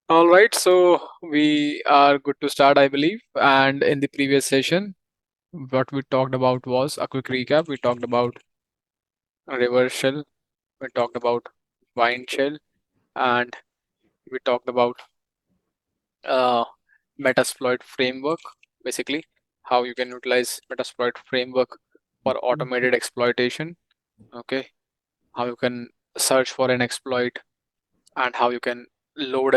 All right, so we are good to start, I believe. And in the previous session, what we talked about was a quick recap. We talked about reverse shell, we talked about wind shell, and we talked about uh, Metasploit framework, basically how you can utilize Metasploit framework for automated exploitation. Okay, how you can search for an exploit and how you can load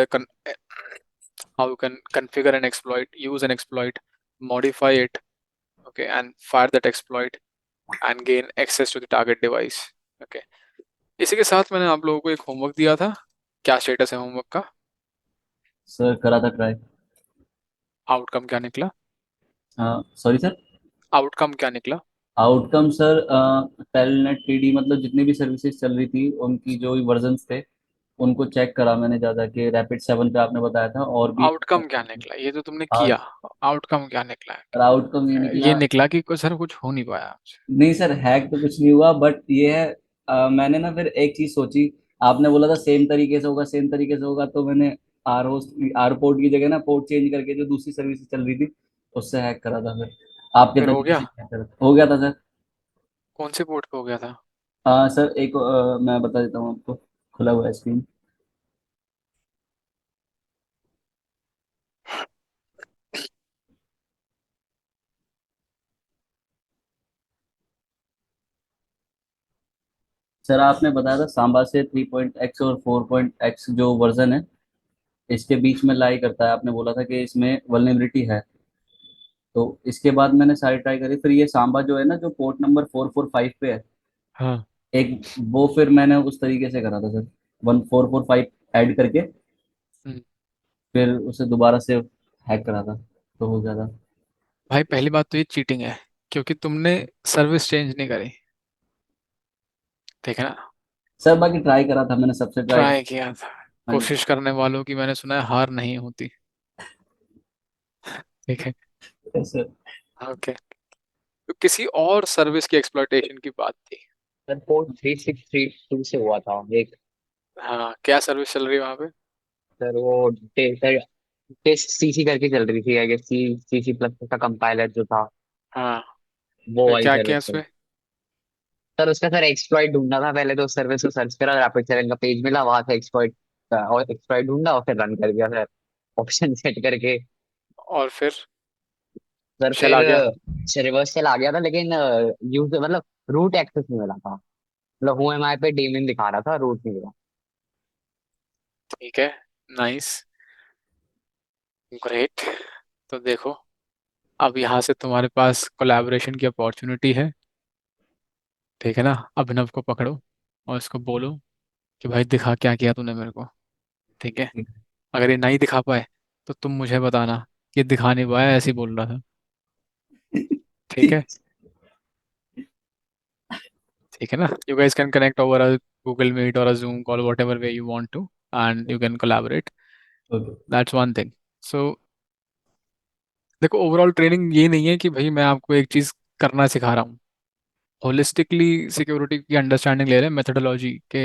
how you can configure an exploit, use an exploit, modify it, okay, and fire that exploit and gain access to the target device. Okay, इसी के साथ मैंने आप लोगों को एक homework दिया था. क्या स्टेटस है होमवर्क का? सर करा था ट्राई। आउटकम क्या निकला? Sorry sir. आउटकम क्या निकला? आउटकम सर, टेलनेट टीडी मतलब जितनी भी सर्विसेज चल रही थी उनकी जो भी वर्जन्स थे उनको चेक करा मैंने ज़्यादा कि रैपिड 7 पे आपने बताया था और भी। आउटकम क्या निकला, ये तो तुमने किया. आज आउटकम क्या निकला आउटकम ये है? निकला। ये निकला कि कुछ सर कुछ हो नहीं पाया आपसे. नहीं सर, हैक तो कुछ नहीं हुआ, बट ये है, मैंने ना फिर एक चीज़ सोची। आपने बोला था सेम तरीके से होगा, सेम तरीके से होगा, तो मैंने आर होस्ट आर पोर्ट की जगह ना पोर्ट चेंज करके जो दूसरी सर्विस चल रही थी उससे हैक करा था फिर। आपके फिर हो तरीके गया? से हैक करा हो गया था सर। कौन से पोर्ट पे हो गया था? हाँ सर, एक मैं बता देता हूँ आपको। खुला हुआ है स्क्रीन। सर आपने बताया था सांबा से 3.x और 4.x जो वर्जन है इसके बीच में लाई करता है, आपने बोला था कि इसमें वल्नरेबिलिटी है। तो इसके बाद मैंने सारी ट्राई करी, फिर ये सांबा जो है ना जो पोर्ट नंबर 445 पे है, हाँ. एक वो फिर मैंने उस तरीके से करा था सर, 1445 ऐड करके हम्म. फिर उसे दोबारा से हैक करा था, तो हो गया था। भाई पहली बात तो ये चीटिंग है, क्योंकि तुमने सर्विस चेंज नहीं करी. ठीक है ना? सर बाकी ट्राई करा था मैंने, सबसे ट्राई। ट्राई किया था. हाँ जी। कोशिश करने वालों की मैंने सुना है हार नहीं होती. ठीक है. Sir okay. तो किसी और सर्विस की एक्सप्लॉइटेशन की बात थी. सर पोर्ट 3632 से हुआ था एक। हाँ, क्या सर्विस चल रही है वहां पे? सर वो टेस्ट सीसी करके चल रही थी, I guess C C C plus का कंपाइलर जो था, हाँ. वो फिर वाली क्या किया सर्विस थी। इसमें? सर उसका सर एक्सप्लॉइट ढूंढना था, पहले तो उस सर्विस को सर्च करा, रैपिड सेवन का पेज मिला, वहां से एक्सप्लॉइट और एक्सप्लॉइट ढूंढा और फिर रन कर दिया सर, ऑप्शन सेट करके। और फिर सर चल फिर आ गया? रिवर्स सेल आ गया था, लेकिन यूज मतलब रूट एक्सेस नहीं मिला था, मतलब हु एम आई पे डेमन दिखा रहा था, रूट नहीं मिला। ठीक है. नाइस. ग्रेट. तो देखो, अब यहाँ से तुम्हारे पास कोलैबोरेशन की अपॉर्चुनिटी है. ठीक है ना? अभिनव को पकड़ो और इसको बोलो कि भाई दिखा क्या किया तूने मेरे को. ठीक है. अगर ये नहीं दिखा पाए तो तुम मुझे बताना कि दिखा नहीं पाया, ऐसे ही बोल रहा था. ठीक है. ठीक है ना? You guys can connect over a Google Meet or a Zoom call, whatever way you want to, and you can collaborate. Okay. That's one thing. So देखो, ओवरऑल ट्रेनिंग ये नहीं है कि भाई मैं आपको एक चीज करना सिखा रहा हूँ. होलिस्टिकली सिक्योरिटी की अंडरस्टैंडिंग ले रहे हैं, मेथोडोलॉजी के.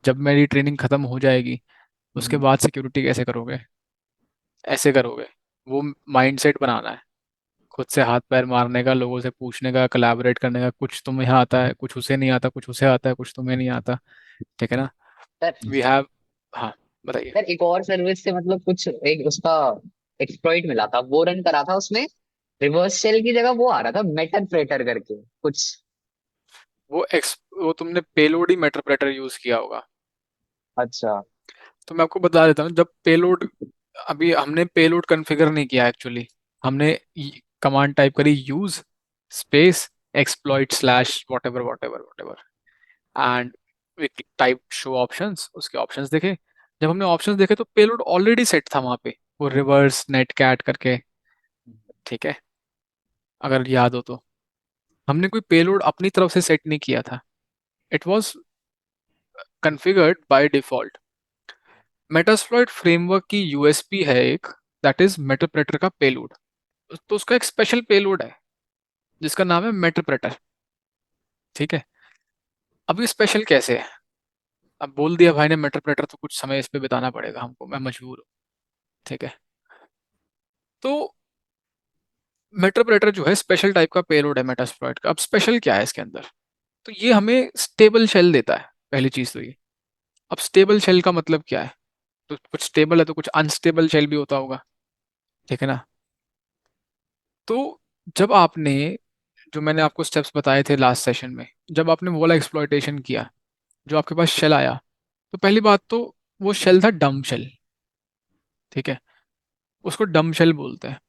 जब मेरी ट्रेनिंग खत्म हो जाएगी उसके बाद सिक्योरिटी कैसे करोगे? ऐसे करोगे. वो माइंडसेट बनाना है. खुद से हाथ पैर मारने का, लोगों से पूछने का, कोलैबोरेट करने का. कुछ तुम्हें आता है, कुछ उसे नहीं आता, कुछ उसे आता है, कुछ तुम्हें नहीं आता. ठीक है ना? Sir we have. हाँ, बताइए. सर एक और सर्विस से मतलब कुछ एक उसका एक्सप्लॉइट मिला था, वो रन करा था, उसमें रिवर्स शेल की जगह वो आ रहा था मेटाप्रेटर करके कुछ। वो तुमने पेलोड ही मेटरप्रेटर यूज किया होगा. अच्छा। तो मैं आपको बता देता हूँ. जब पेलोड, अभी हमने पेलोड कॉन्फ़िगर नहीं किया एक्चुअली. हमने कमांड टाइप करी, use space exploit slash what ever what ever what ever, and type show options. उसके ऑप्शंस देखे. जब हमने ऑप्शंस देखे तो पेलोड ऑलरेडी सेट था वहां पे, वो रिवर्स नेट कैट करके. ठीक है, अगर याद हो तो. हमने कोई पेलोड अपनी तरफ से सेट नहीं किया था. It was configured by default. Metasploit framework की यूएसपी है एक, दैट इज मेटाप्रेटर का पेलोड. तो उसका एक स्पेशल पेलोड है जिसका नाम है मेटाप्रेटर. ठीक है. अब ये स्पेशल कैसे है? अब बोल दिया भाई ने मेटाप्रेटर, तो कुछ समय इस पे बिताना पड़ेगा हमको, मैं मजबूर हूँ. ठीक है। तो मेटाप्रेटर जो है स्पेशल टाइप का पेलोड है मेटास्प्लॉइट का। अब स्पेशल क्या है इसके अंदर? तो ये हमें स्टेबल शेल देता है, पहली चीज तो ये। अब स्टेबल शेल का मतलब क्या है? तो कुछ स्टेबल है तो कुछ अनस्टेबल शेल भी होता होगा, ठीक है ना? तो जब आपने, जो मैंने आपको स्टेप्स बताए थे लास्ट सेशन में, जब आपने वो वाला एक्सप्लॉइटेशन किया, जो आपके पास शेल आया, तो पहली बात तो वो शेल था डम शेल, ठीक है? उसको डम शेल बोलते हैं।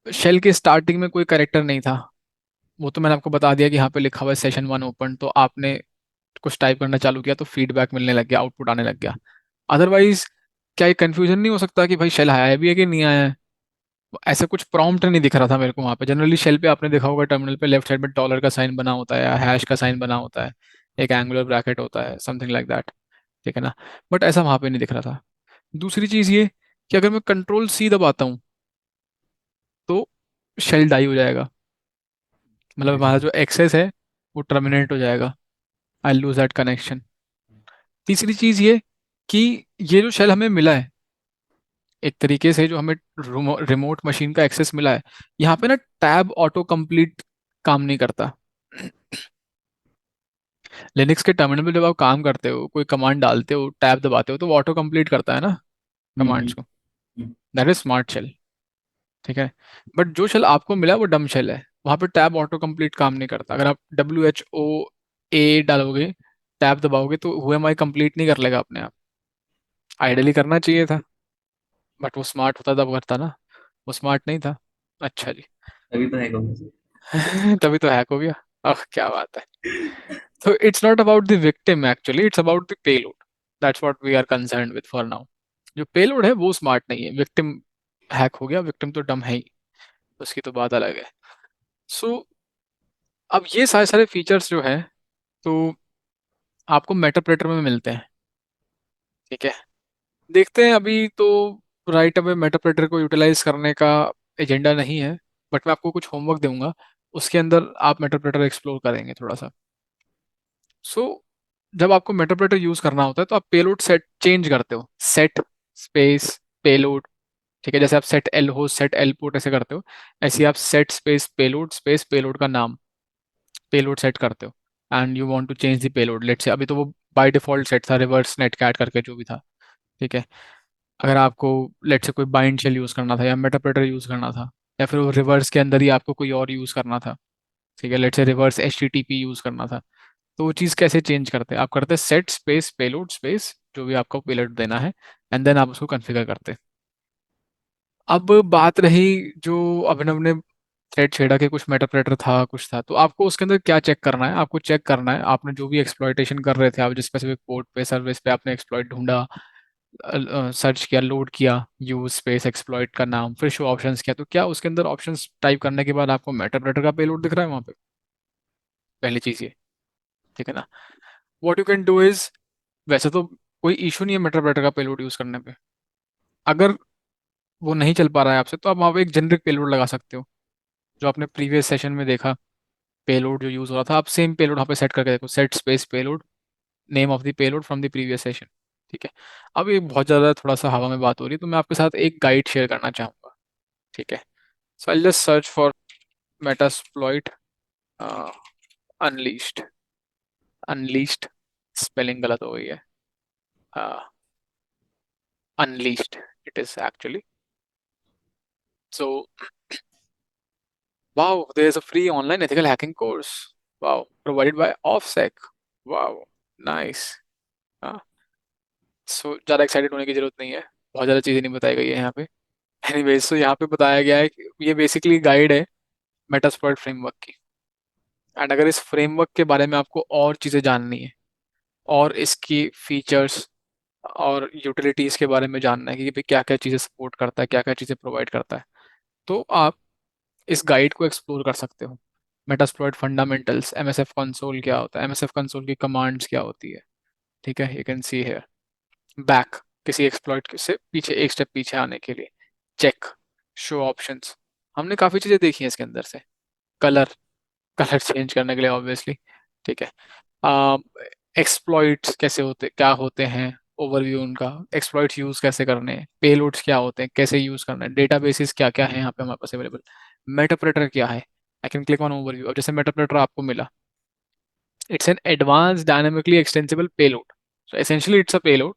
शेल के स्टार्टिंग में कोई कैरेक्टर नहीं था, वो तो मैंने आपको बता दिया कि यहाँ पे लिखा हुआ है सेशन 1 ओपन, तो आपने कुछ टाइप करना चालू किया तो फीडबैक मिलने लग गया, आउटपुट आने लग गया। अदरवाइज क्या ये कंफ्यूजन नहीं हो सकता कि भाई शेल आया भी है कि नहीं आया है? ऐसा कुछ प्रॉम्प्ट नहीं दिख रहा था मेरे को वहां पे। जनरली शेल पे आपने देखा होगा टर्मिनल पे लेफ्ट साइड में डॉलर का साइन बना होता है या हैश का साइन बना होता है, एक एंगुलर ब्रैकेट होता है, समथिंग लाइक दैट, ठीक है ना? बट ऐसा वहां पे नहीं दिख रहा था। दूसरी चीज ये कि अगर मैं कंट्रोल सी दबाता हूँ तो शेल डाई हो जाएगा, मतलब हमारा जो एक्सेस है वो टर्मिनेट हो जाएगा, आई लूज दैट कनेक्शन। तीसरी चीज ये कि ये जो शेल हमें मिला है, एक तरीके से जो हमें रिमोट मशीन का एक्सेस मिला है, यहाँ पे ना टैब ऑटो कंप्लीट काम नहीं करता। लिनक्स के टर्मिनल पे जब आप काम करते हो, कोई कमांड डालते हो, टैब दबाते हो, तो वो ऑटो कंप्लीट करता है ना हम्म कमांड्स हम्म को। दैट इज स्मार्ट शेल, ठीक है? बट जो शेल आपको मिला है वो डम शेल है, वहां पे टैब ऑटो कंप्लीट काम नहीं करता। अगर आप WHOA डालोगे, टैब दबाओगे, तो हुएमआई कंप्लीट नहीं कर लेगा अपने आप। आइडियली करना चाहिए था, बट वो स्मार्ट होता तब करता ना, वो स्मार्ट नहीं था। अच्छा जी। तभी तो है कौन। तभी तो हैक हो गया। आह क्या बात है। तो it's not about the victim actually, it's about the payload. That's what we are concerned with for now. जो पेलोड है वो स्मार्ट नहीं है, विक्टिम हैक हो गया, विक्टिम तो डम है ही, उसकी तो बात अलग है। सो अब ये सारे सारे फीचर्स जो है, तो आपको मेटाप्रेटर में मिलते हैं, ठीक है? देखते हैं अभी तो, राइट अवे मेटाप्रेटर को यूटिलाइज करने का एजेंडा नहीं है, बट मैं आपको कुछ होमवर्क दूंगा, उसके अंदर आप मेटाप्रेटर एक्सप्लोर करेंगे थोड़ा सा। सो जब आपको मेटाप्रेटर यूज करना होता है तो आप पेलोड सेट चेंज करते हो, सेट स्पेस पेलोड, ठीक है? जैसे आप सेट एल हो, सेट एल पोर्ट ऐसे करते हो, ऐसे ही आप सेट स्पेस पेलोड का नाम पेलोड सेट करते हो। And you want to change the payload, let's say अभी तो वो बाय डिफॉल्ट सेट था रिवर्स नेट कैट करके जो भी था, ठीक है? अगर आपको लेट्स से कोई बाइंड शेल यूज करना था या मेटाप्रेटर यूज करना था, या फिर वो रिवर्स के अंदर ही आपको कोई और यूज करना था, ठीक है? लेट्स से रिवर्स HTTP यूज करना था, तो वो चीज़ कैसे चेंज करते हैं? आप करते हैं सेट स्पेस पेलोड स्पेस जो भी आपको पेलोड देना है, एंड देन आप उसको कॉन्फ़िगर करते हैं। अब बात रही जो अभिनव ने थ्रेड छेड़ा के कुछ मेटाप्रेटर था कुछ था, तो आपको उसके अंदर क्या चेक करना है? आपको चेक करना है आपने जो भी एक्सप्लॉइटेशन कर रहे थे, आप जिस स्पेसिफिक पोर्ट पे सर्विस पे आपने एक्सप्लॉइट ढूंढा, सर्च किया, लोड किया, यूज स्पेस एक्सप्लॉइट का नाम, फिर शो ऑप्शंस किया, तो क्या उसके अंदर ऑप्शंस टाइप करने के बाद आपको मेटाप्रेटर का पेलोड दिख रहा है वहाँ पे? पहली चीज़ ये, ठीक है ना? What you can do is, वैसे तो कोई इशू नहीं है मेटाप्रेटर का पेलोड यूज करने पे। अगर वो नहीं चल पा रहा है आपसे, तो आप वहाँ पे एक जेनरिक पेलोड लगा सकते हो, जो आपने प्रीवियस सेशन में देखा, पेलोड जो यूज हो रहा था, आप सेम पेलोड वहाँ पे सेट करके देखो, set space payload, name of the payload from the previous session, ठीक है? अब ये बहुत ज़्यादा थोड़ा सा हवा में बात हो रही है, तो मैं आपके साथ एक गाइड शेयर करना चाहूँगा, ठीक है? So I just search for Metasploit unleashed, unleashed spelling गलत हो गई है, unleashed it is actually. So wow, there is a free online ethical hacking course. Wow, provided by OffSec. Wow, nice. हाँ, सो ज़्यादा एक्साइटेड होने की जरूरत नहीं है, बहुत ज़्यादा चीज़ें नहीं बताई गई है यहाँ पे। एनीवेज, तो यहाँ पे बताया गया है कि ये बेसिकली गाइड है मेटास्प्लॉइट फ्रेमवर्क की। एंड अगर इस फ्रेमवर्क के बारे में आपको और चीज़ें जाननी है, और इसकी फीचर्स और यूटिलिटीज़ के बारे में जानना है कि क्या क्या चीज़ें सपोर्ट करता है, क्या क्या चीज़ें प्रोवाइड करता है, तो आप इस गाइड को एक्सप्लोर कर सकते हो। मेटास्प्लॉइट फंडामेंटल्स, MSF कंसोल क्या होता है, MSF कंसोल की कमांड्स क्या होती है, ठीक है? You can see hear back, किसी एक्सप्लॉइट से पीछे एक स्टेप पीछे आने के लिए, चेक, शो ऑप्शंस, हमने काफ़ी चीज़ें देखी हैं इसके अंदर से, कलर, कलर चेंज करने के लिए ऑब्वियसली, ठीक है? एक्सप्लॉइट्स कैसे होते, क्या होते हैं, ओवरव्यू उनका, एक्सप्लॉइट्स यूज कैसे करने हैं, पेलोड्स क्या होते हैं, कैसे यूज करना है, डेटाबेसेस क्या क्या है यहाँ पे हमारे पास अवेलेबल, मेटाप्रेटर क्या है। I can click on overview. अब जैसे मेटाप्रेटर आपको मिला, it's an advance dynamically extensible payload. So essentially it's a payload,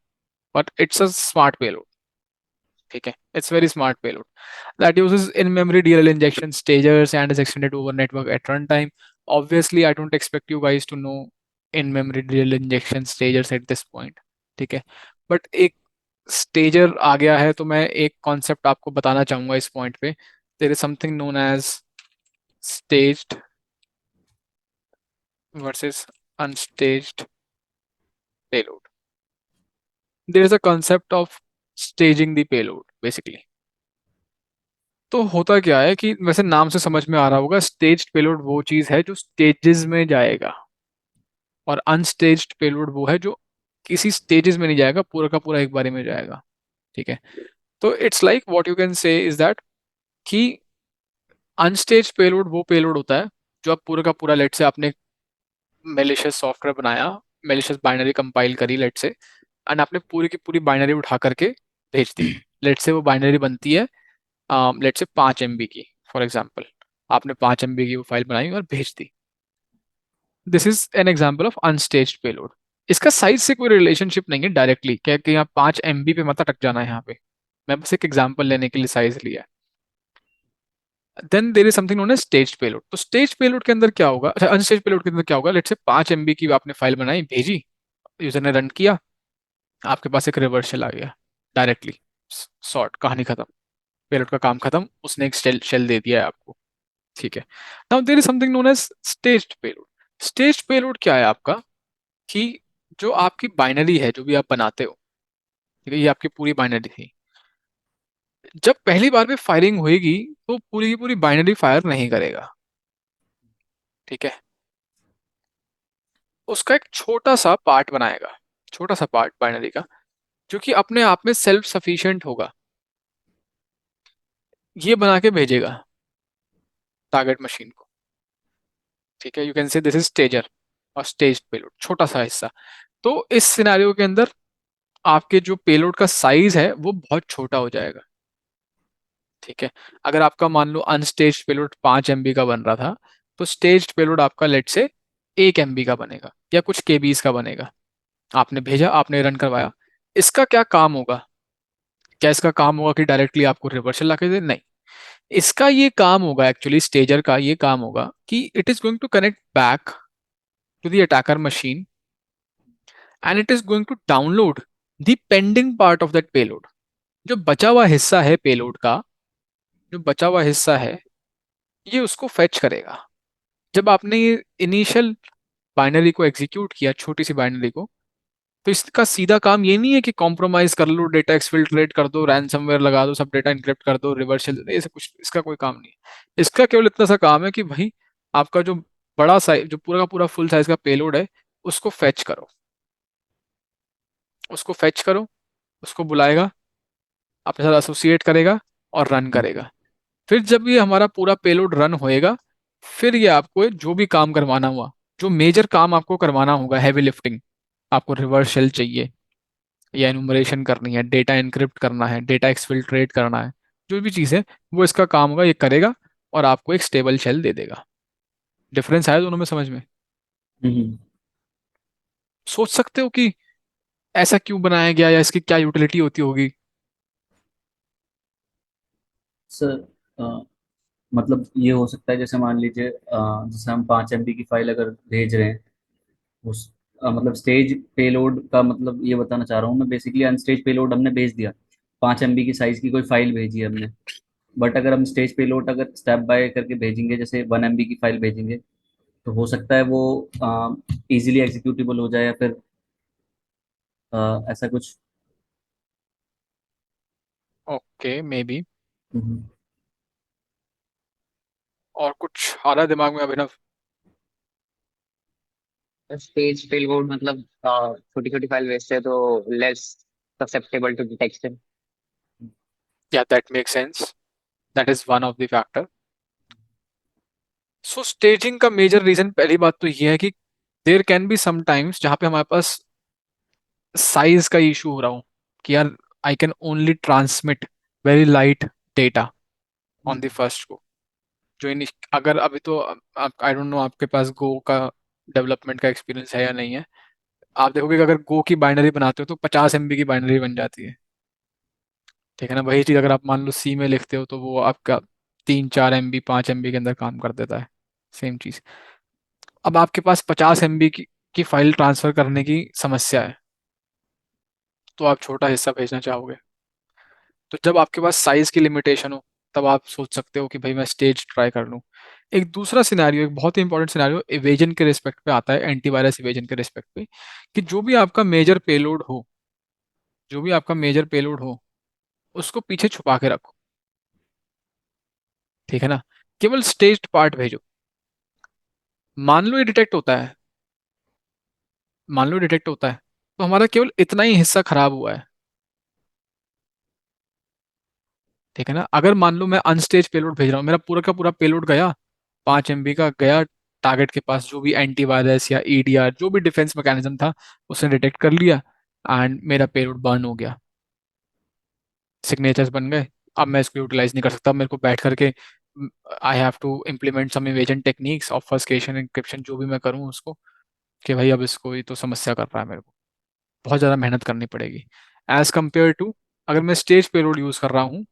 but it's a smart payload. ठीक है, it's very smart payload that uses in-memory DLL injection stagers and is extended over network at runtime. Obviously, I don't expect you guys to know in-memory DLL injection stagers at this point. ठीक है, but एक स्टेजर आ गया है तो मैं एक concept आपको बताना चाहूंगा इस पॉइंट पे। There is something known as staged versus unstaged payload. There is a concept of staging the payload basically. तो होता क्या है कि वैसे नाम से समझ में आ रहा होगा, स्टेज्ड पेलोड वो चीज है जो स्टेजेस में जाएगा, और अनस्टेज्ड पेलोड वो है जो किसी स्टेजेस में नहीं जाएगा, पूरा का पूरा एक बारी में जाएगा। ठीक है, तो it's like what you can से इज दैट कि अनस्टेज्ड पेलोड वो पेलोड होता है जो आप पूरा का पूरा, लेट से आपने मेलिशियस सॉफ्टवेयर बनाया, मेलिशियस बाइनरी कंपाइल करी लेट से, एंड आपने पूरी की पूरी बाइनरी उठा करके भेज दी। लेट से वो बाइनरी बनती है लेट से 5 MB की, फॉर एग्जाम्पल आपने 5 MB की वो फाइल बनाई और भेज दी। This is an example of unstaged payload. इसका साइज से कोई रिलेशनशिप नहीं है डायरेक्टली, क्या कि यहाँ 5 MB पे मत अटक जाना है यहाँ पे, मैं बस एक एग्जाम्पल लेने के लिए साइज लिया है। Then there is something known as stage payload. तो स्टेज पेलोड के अंदर क्या होगा, अच्छा अनस्टेज पेलोड के अंदर क्या होगा, लेट से 5 MB की आपने फाइल बनाई भेजी, यूजर ने रन किया, आपके पास एक रिवर्सल आ गया डायरेक्टली, सॉर्ट, कहानी खत्म, पेलोड का काम खत्म, उसने एक शेल दे दिया है आपको। ठीक है, now there is something known as staged payload. Staged payload क्या है आपका, कि जो आपकी बाइनरी है जो भी आप बनाते हो, ठीक है, ये आपकी पूरी बाइनरी थी, जब पहली बार में फायरिंग होएगी तो पूरी की पूरी बाइनरी फायर नहीं करेगा। ठीक है, उसका एक छोटा सा पार्ट बनाएगा, छोटा सा पार्ट बाइनरी का, जो कि अपने आप में सेल्फ सफिशिएंट होगा, ये बना के भेजेगा टारगेट मशीन को। ठीक है, you can say this is stager और स्टेज पेलोड, छोटा सा हिस्सा। तो इस सिनेरियो के अंदर आपके जो पेलोड का साइज है वो बहुत छोटा हो जाएगा। ठीक है, अगर आपका मान लो अनस्टेज पेलोड 5 MB का बन रहा था, तो स्टेज पेलोड आपका लेट से 1 MB का बनेगा या कुछ केबीज का बनेगा। आपने भेजा, आपने रन करवाया, इसका क्या काम होगा, क्या इसका काम होगा कि डायरेक्टली आपको रिवर्सल ला के दे, नहीं। इसका ये काम होगा, एक्चुअली स्टेजर का ये काम होगा कि it is going to connect back to the attacker machine and it is going to download the pending part of that payload. जो बचा हुआ हिस्सा है पेलोड का, जो बचा हुआ हिस्सा है, ये उसको फेच करेगा। जब आपने ये इनिशियल बाइनरी को एग्जीक्यूट किया, छोटी सी बाइनरी को, तो इसका सीधा काम ये नहीं है कि कॉम्प्रोमाइज कर लो, डेटा एक्सफिल्ट्रेट कर दो, रैनसमवेयर लगा दो, सब डेटा इनक्रिप्ट कर दो, रिवर्सल, ऐसे कुछ इसका कोई काम नहीं है। इसका केवल इतना सा काम है कि भाई आपका जो बड़ा साइज, जो पूरा का पूरा फुल साइज का पेलोड है, उसको फेच करो, उसको फेच करो, उसको बुलाएगा, अपने साथ एसोसिएट करेगा और रन करेगा। फिर जब ये हमारा पूरा पेलोड रन होएगा, फिर ये आपको जो भी काम करवाना हुआ, जो मेजर काम आपको करवाना होगा, हैवी लिफ्टिंग, आपको रिवर्स शेल चाहिए या एनुमरेशन करनी है, डेटा एनक्रिप्ट करना है, डेटा एक्सफिल्ट्रेट करना है, जो भी चीज़ है वो इसका काम होगा, ये करेगा और आपको एक स्टेबल शेल दे देगा। डिफरेंस आया दोनों में समझ में? हम्म। सोच सकते हो कि ऐसा क्यों बनाया गया या इसकी क्या यूटिलिटी होती होगी? सर, मतलब ये हो सकता है, जैसे मान लीजिए जैसे हम 5 MB की फाइल अगर भेज रहे हैं, उस मतलब स्टेज पेलोड का मतलब ये बताना चाह रहा हूँ मैं, बेसिकली अनस्टेज पेलोड हमने भेज दिया, 5 MB की साइज की कोई फाइल भेजी है हमने, बट अगर हम स्टेज पेलोड अगर स्टेप बाय करके भेजेंगे, जैसे 1 MB की फाइल भेजेंगे, तो हो सकता है वो इजीली एग्जीक्यूटेबल हो जाए, या फिर ऐसा कुछ। Okay, maybe. हम्म। और कुछ आ रहा है दिमाग में अभिनव? स्टेज पेलोड मतलब छोटी छोटी फाइल भेजते हैं तो लेस ससेप्टेबल टू डिटेक्शन। या that make sense, that is one of the factor. So staging का मेजर रीजन, पहली बात तो ये है कि there can be sometimes जहाँ पे हमारे पास साइज का इशू हो रहा हूँ कि यार I can only transmit very light data on the first go. जो इन अगर अभी तो आई डोंट नो आपके पास गो का डेवलपमेंट का एक्सपीरियंस है या नहीं है। आप देखोगे कि अगर गो की बाइनरी बनाते हो तो 50 MB की बाइनरी बन जाती है। ठीक है ना। वही चीज़ अगर आप मान लो सी में लिखते हो तो वो आपका 3-4 MB 5 MB के अंदर काम कर देता है। सेम चीज़। अब आपके पास 50 MB की फाइल ट्रांसफर करने की समस्या है, तो आप छोटा हिस्सा भेजना चाहोगे। तो जब आपके पास साइज की लिमिटेशन हो तब आप सोच सकते हो कि भाई मैं स्टेज ट्राई कर लूँ। एक दूसरा सिनेरियो, एक बहुत ही इंपॉर्टेंट सिनेरियो इवेजन के रिस्पेक्ट पे आता है, एंटीवायरस इवेजन के रिस्पेक्ट पे, कि जो भी आपका मेजर पेलोड हो उसको पीछे छुपा के रखो। ठीक है ना। केवल स्टेज्ड पार्ट भेजो। मान लो ये डिटेक्ट होता है, मान लो डिटेक्ट होता है तो हमारा केवल इतना ही हिस्सा खराब हुआ है। ठीक है ना। अगर मान लो मैं अनस्टेज पेलोड भेज रहा हूँ, मेरा पूरा का पूरा पेलोड गया, 5 MB का गया, टारगेट के पास जो भी एंटीवायरस या ईडीआर जो भी डिफेंस मैकेनिज्म था उसने डिटेक्ट कर लिया, एंड मेरा पेलोड बर्न हो गया, सिग्नेचर्स बन गए। अब मैं इसको यूटिलाइज नहीं कर सकता। मेरे को बैठ करके I have to implement some evasion techniques, obfuscation, encryption, जो भी मैं करूँ उसको, कि भाई अब इसको ये तो समस्या कर रहा है, मेरे को बहुत ज़्यादा मेहनत करनी पड़ेगी एज कम्पेयर टू अगर मैं स्टेज पेलोड यूज़ कर रहा हूँ।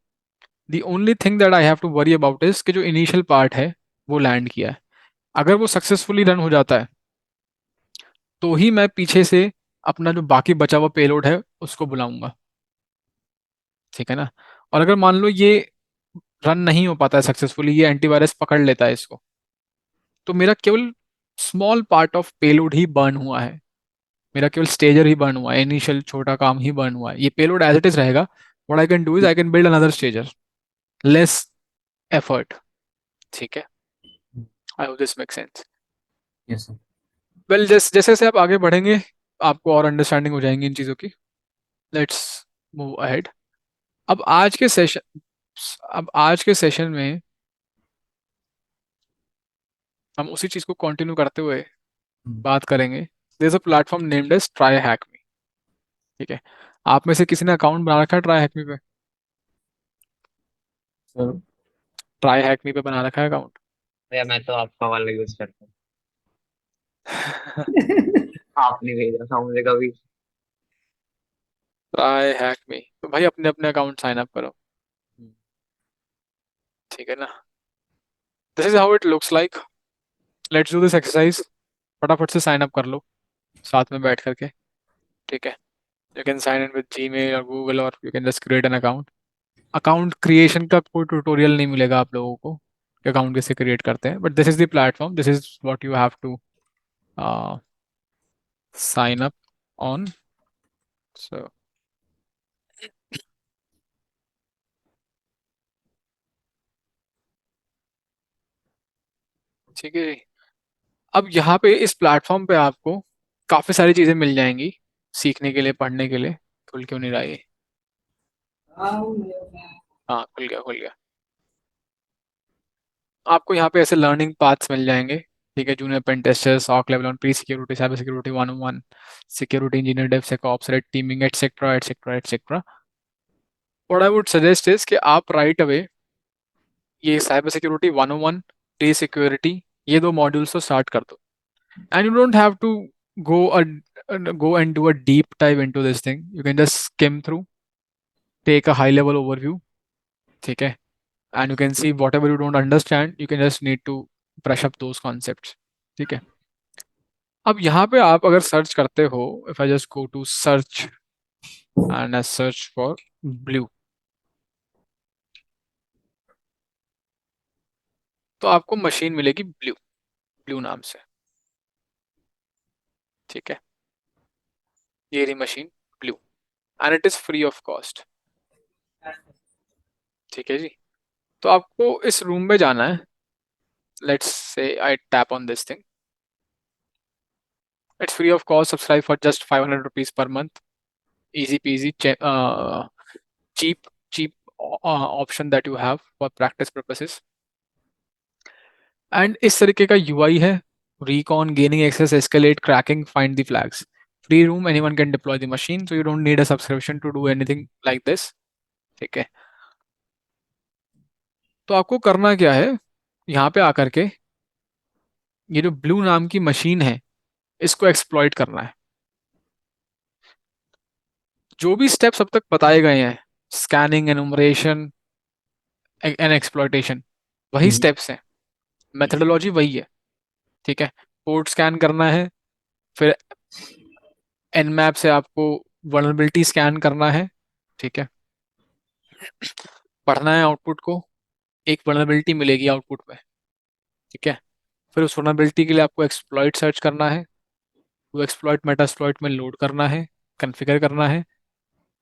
The only thing that I have to worry about is कि जो इनिशियल पार्ट है वो लैंड किया है। अगर वो सक्सेसफुली रन हो जाता है तो ही मैं पीछे से अपना जो बाकी बचा हुआ पेलोड है उसको बुलाऊंगा। ठीक है ना। और अगर मान लो ये रन नहीं हो पाता है सक्सेसफुली, ये एंटीवायरस पकड़ लेता है इसको, तो मेरा केवल small part of payload he burn हुआ है, मेरा केवल स्टेजर ही बर्न हुआ है, इनिशियल छोटा काम ही बर्न हुआ है। ये पेलोड एज इट इज रहेगा। What I can do is I can build another stager, less effort. ठीक है। I hope this make sense. Yes sir. Well जैसे जैसे आप आगे बढ़ेंगे आपको और अंडरस्टैंडिंग हो जाएंगी इन चीज़ों की। Let's move ahead. अब आज के सेशन अब आज के सेशन में हम उसी चीज़ को कंटिन्यू करते हुए बात करेंगे। There is a platform named as TryHackMe. ठीक है। आप में से किसी ने अकाउंट बना रखा है ट्राई हैक मी पे? सर ट्राई हैक मी पे बना रखा है अकाउंट? भैया मैं तो आपका वाला यूज करता हूँ। आपने भेजा था मुझे कभी। ट्राई हैक मी तो भाई अपने अपने अकाउंट साइन अप करो। ठीक है ना। This is how it looks like. Let's do this exercise. फटाफट से साइन अप कर लो साथ में बैठ करके। ठीक है। You can sign in with Gmail और गूगल, और you can just create an account. Account creation का कोई ट्यूटोरियल नहीं मिलेगा आप लोगों को कि अकाउंट कैसे क्रिएट करते हैं, but this is the platform, this is what you have to sign up on. So ठीक है जी। अब यहाँ पे इस प्लेटफॉर्म पे आपको काफ़ी सारी चीज़ें मिल जाएंगी सीखने के लिए, पढ़ने के लिए। खुल क्यों नहीं रहा ये? हाँ, खुल गया खुल गया। आपको यहाँ पे ऐसे लर्निंग पाथ्स मिल जाएंगे। ठीक है। Junior pen tester, SOC level on pre security, cyber security 101, security engineer, DevSecOps, red teaming, etcetera etcetera etcetera. What I would suggest is कि आप राइट अवे ये साइबर सिक्योरिटी 101, प्री सिक्योरिटी, ये दो modules तो start कर दो। And you don't have to go a go and do a deep dive into this thing. You can just skim through, take a high level overview. ठीक है। And you can see whatever you don't understand, you can just need to brush up those concepts. ठीक है। अब यहाँ पे आप अगर search करते हो, if I just go to search and I search for blue, तो आपको मशीन मिलेगी ब्लू, ब्लू नाम से। ठीक है। ये रही machine blue, and it is free of cost. ठीक है जी। तो आपको इस रूम में जाना है। Let's say I tap on this thing. It's free of cost, subscribe for just 500 rupees per month. Easy peasy, cheap cheap option that you have for practice purposes. And इस तरीके का यूआई है। Recon, gaining access, escalate, cracking, find the flags. free room, anyone can deploy the machine, so you don't need a subscription to do anything like this. ठीक है, तो आपको करना क्या है, यहाँ पे आकर के ये जो ब्लू नाम की मशीन है इसको एक्सप्लॉइट करना है। जो भी स्टेप्स अब तक बताए गए हैं, स्कैनिंग, एनुमरेशन एंड एक्सप्लॉइटेशन, वही हम्म। स्टेप्स हैं, मेथडोलॉजी वही है। ठीक है, पोर्ट स्कैन करना है, फिर nmap से आपको वल्नरेबिलिटी स्कैन करना है। ठीक है, पढ़ना है आउटपुट को, एक वल्नरेबिलिटी मिलेगी आउटपुट में। ठीक है, फिर उस वल्नरेबिलिटी के लिए आपको एक्सप्लॉइट सर्च करना है, वो एक्सप्लॉइट मेटास्प्लॉइट में लोड करना है, कॉन्फ़िगर करना है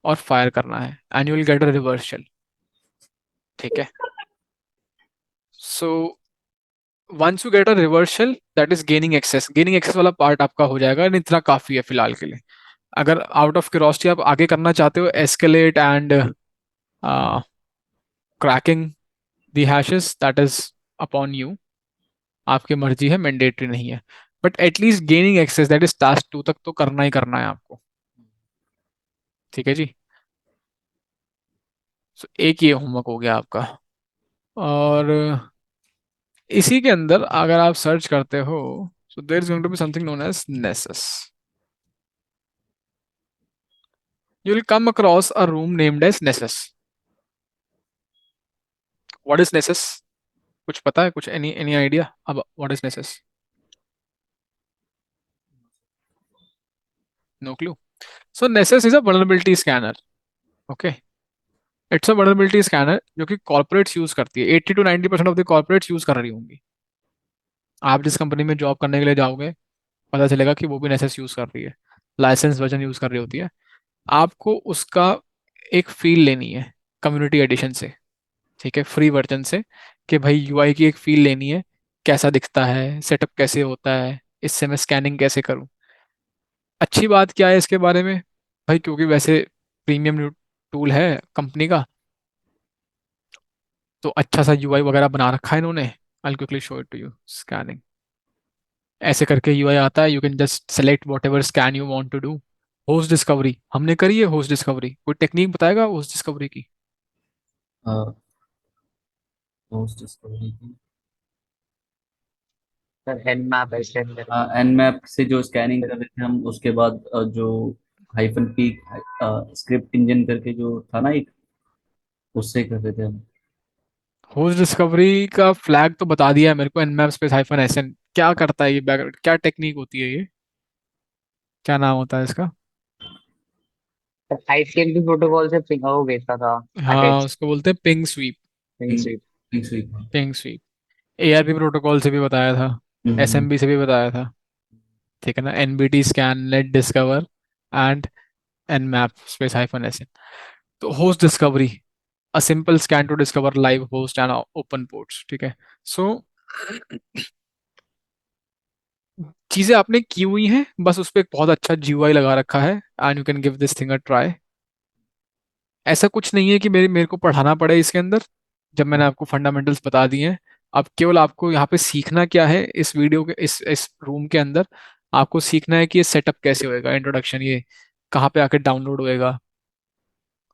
और फायर करना है, and you will get a reversal. ठीक है, so once you get a reversal, that is gaining access. Gaining access वाला पार्ट आपका हो जाएगा, and इतना काफी है फिलहाल के लिए। अगर आउट ऑफ क्यूरोसिटी आप आगे करना चाहते हो, escalate and cracking the hashes, that is upon you, आपकी मर्जी है, मैंडेटरी नहीं है। But at least gaining access, that is task 2 तक तो करना ही करना है आपको। ठीक है जी, so, एक ये होमवर्क हो गया आपका। और इसी के अंदर अगर आप सर्च करते हो, so there is going to be something known as Nessus. You will come across a room named as Nessus. What is Nessus? कुछ पता है, कुछ any idea about what is Nessus? No clue. So Nessus is a vulnerability scanner. Okay. It's a vulnerability scanner जो कि corporates use करती है। 80 to 90% of the corporates use कर रही होंगी। आप जिस कंपनी में जॉब करने के लिए जाओगे, पता चलेगा कि वो भी Nessus यूज कर रही है, लाइसेंस वर्जन यूज कर रही होती है। आपको उसका एक फील लेनी है कम्युनिटी एडिशन से। ठीक है, फ्री वर्जन से, कि भाई यूआई की एक फील लेनी है, कैसा दिखता है, सेटअप कैसे होता है, इससे मैं स्कैनिंग कैसे करूं। अच्छी बात क्या है इसके बारे में भाई, क्योंकि वैसे प्रीमियम टूल है कंपनी का, तो अच्छा सा यूआई वगैरह बना रखा है इन्होंने। I quickly show it to you. Scanning ऐसे करके यूआई आता है, you can just select whatever scan you want to do. Host discovery हमने करी है, होस्ट डिस्कवरी कोई टेक्निक बताएगा होस्ट डिस्कवरी की? पोस्ट डिस्कवरी की सर nmap ऐसे करके। nmap से जो स्कैनिंग कर रहे थे हम, उसके बाद जो हाइफन पी स्क्रिप्ट इंजन करके जो था ना एक, उससे कर रहे थे हम। होस्ट डिस्कवरी का फ्लैग तो बता दिया है मेरे को, nmap स्पेस हाइफन एसएन। क्या करता है ये, बैक क्या टेक्निक होती है ये, क्या नाम होता है इसका? आईसीएमपी प्रोटोकॉल से पिंग वो भेजता था हाँ, पैकेट। उसको बोलते हैं ping sweep. Ping ping sweep. Ping sweep ARP protocol से भी बताया था, हम्म। एसएमबी से भी बताया था। ठीक है ना, NBT scan, net discover and nmap space hyphen SN. तो host discovery, a simple scan to discover live host and open ports. ठीक है, सो चीजें आपने की हुई हैं, बस उस पर एक बहुत अच्छा जीयूआई लगा रखा है, and you can give this thing a try. ऐसा कुछ नहीं है कि मेरे मेरे को पढ़ाना पड़े इसके अंदर, जब मैंने आपको फंडामेंटल्स बता दिए हैं। अब केवल आपको यहाँ पे सीखना क्या है, इस वीडियो के इस रूम के अंदर आपको सीखना है कि ये सेटअप कैसे होएगा, इंट्रोडक्शन, ये कहाँ पे आके डाउनलोड होएगा।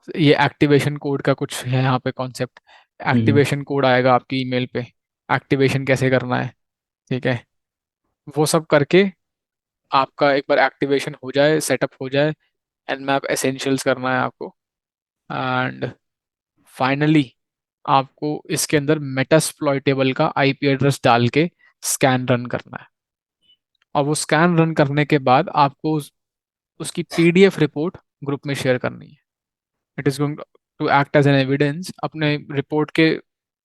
ये एक्टिवेशन कोड का कुछ है यहाँ पे कॉन्सेप्ट, हम्म। एक्टिवेशन कोड आएगा आपकी ईमेल पे, एक्टिवेशन कैसे करना है। ठीक है, वो सब करके आपका एक बार एक्टिवेशन हो जाए, सेटअप हो जाए, nmap एसेंशियल्स करना है आपको, एंड फाइनली आपको इसके अंदर मेटास्प्लॉइटेबल का आईपी एड्रेस डाल के स्कैन रन करना है। और वो स्कैन रन करने के बाद आपको उसकी पीडीएफ रिपोर्ट ग्रुप में शेयर करनी है। It is going to act as an evidence. अपने रिपोर्ट के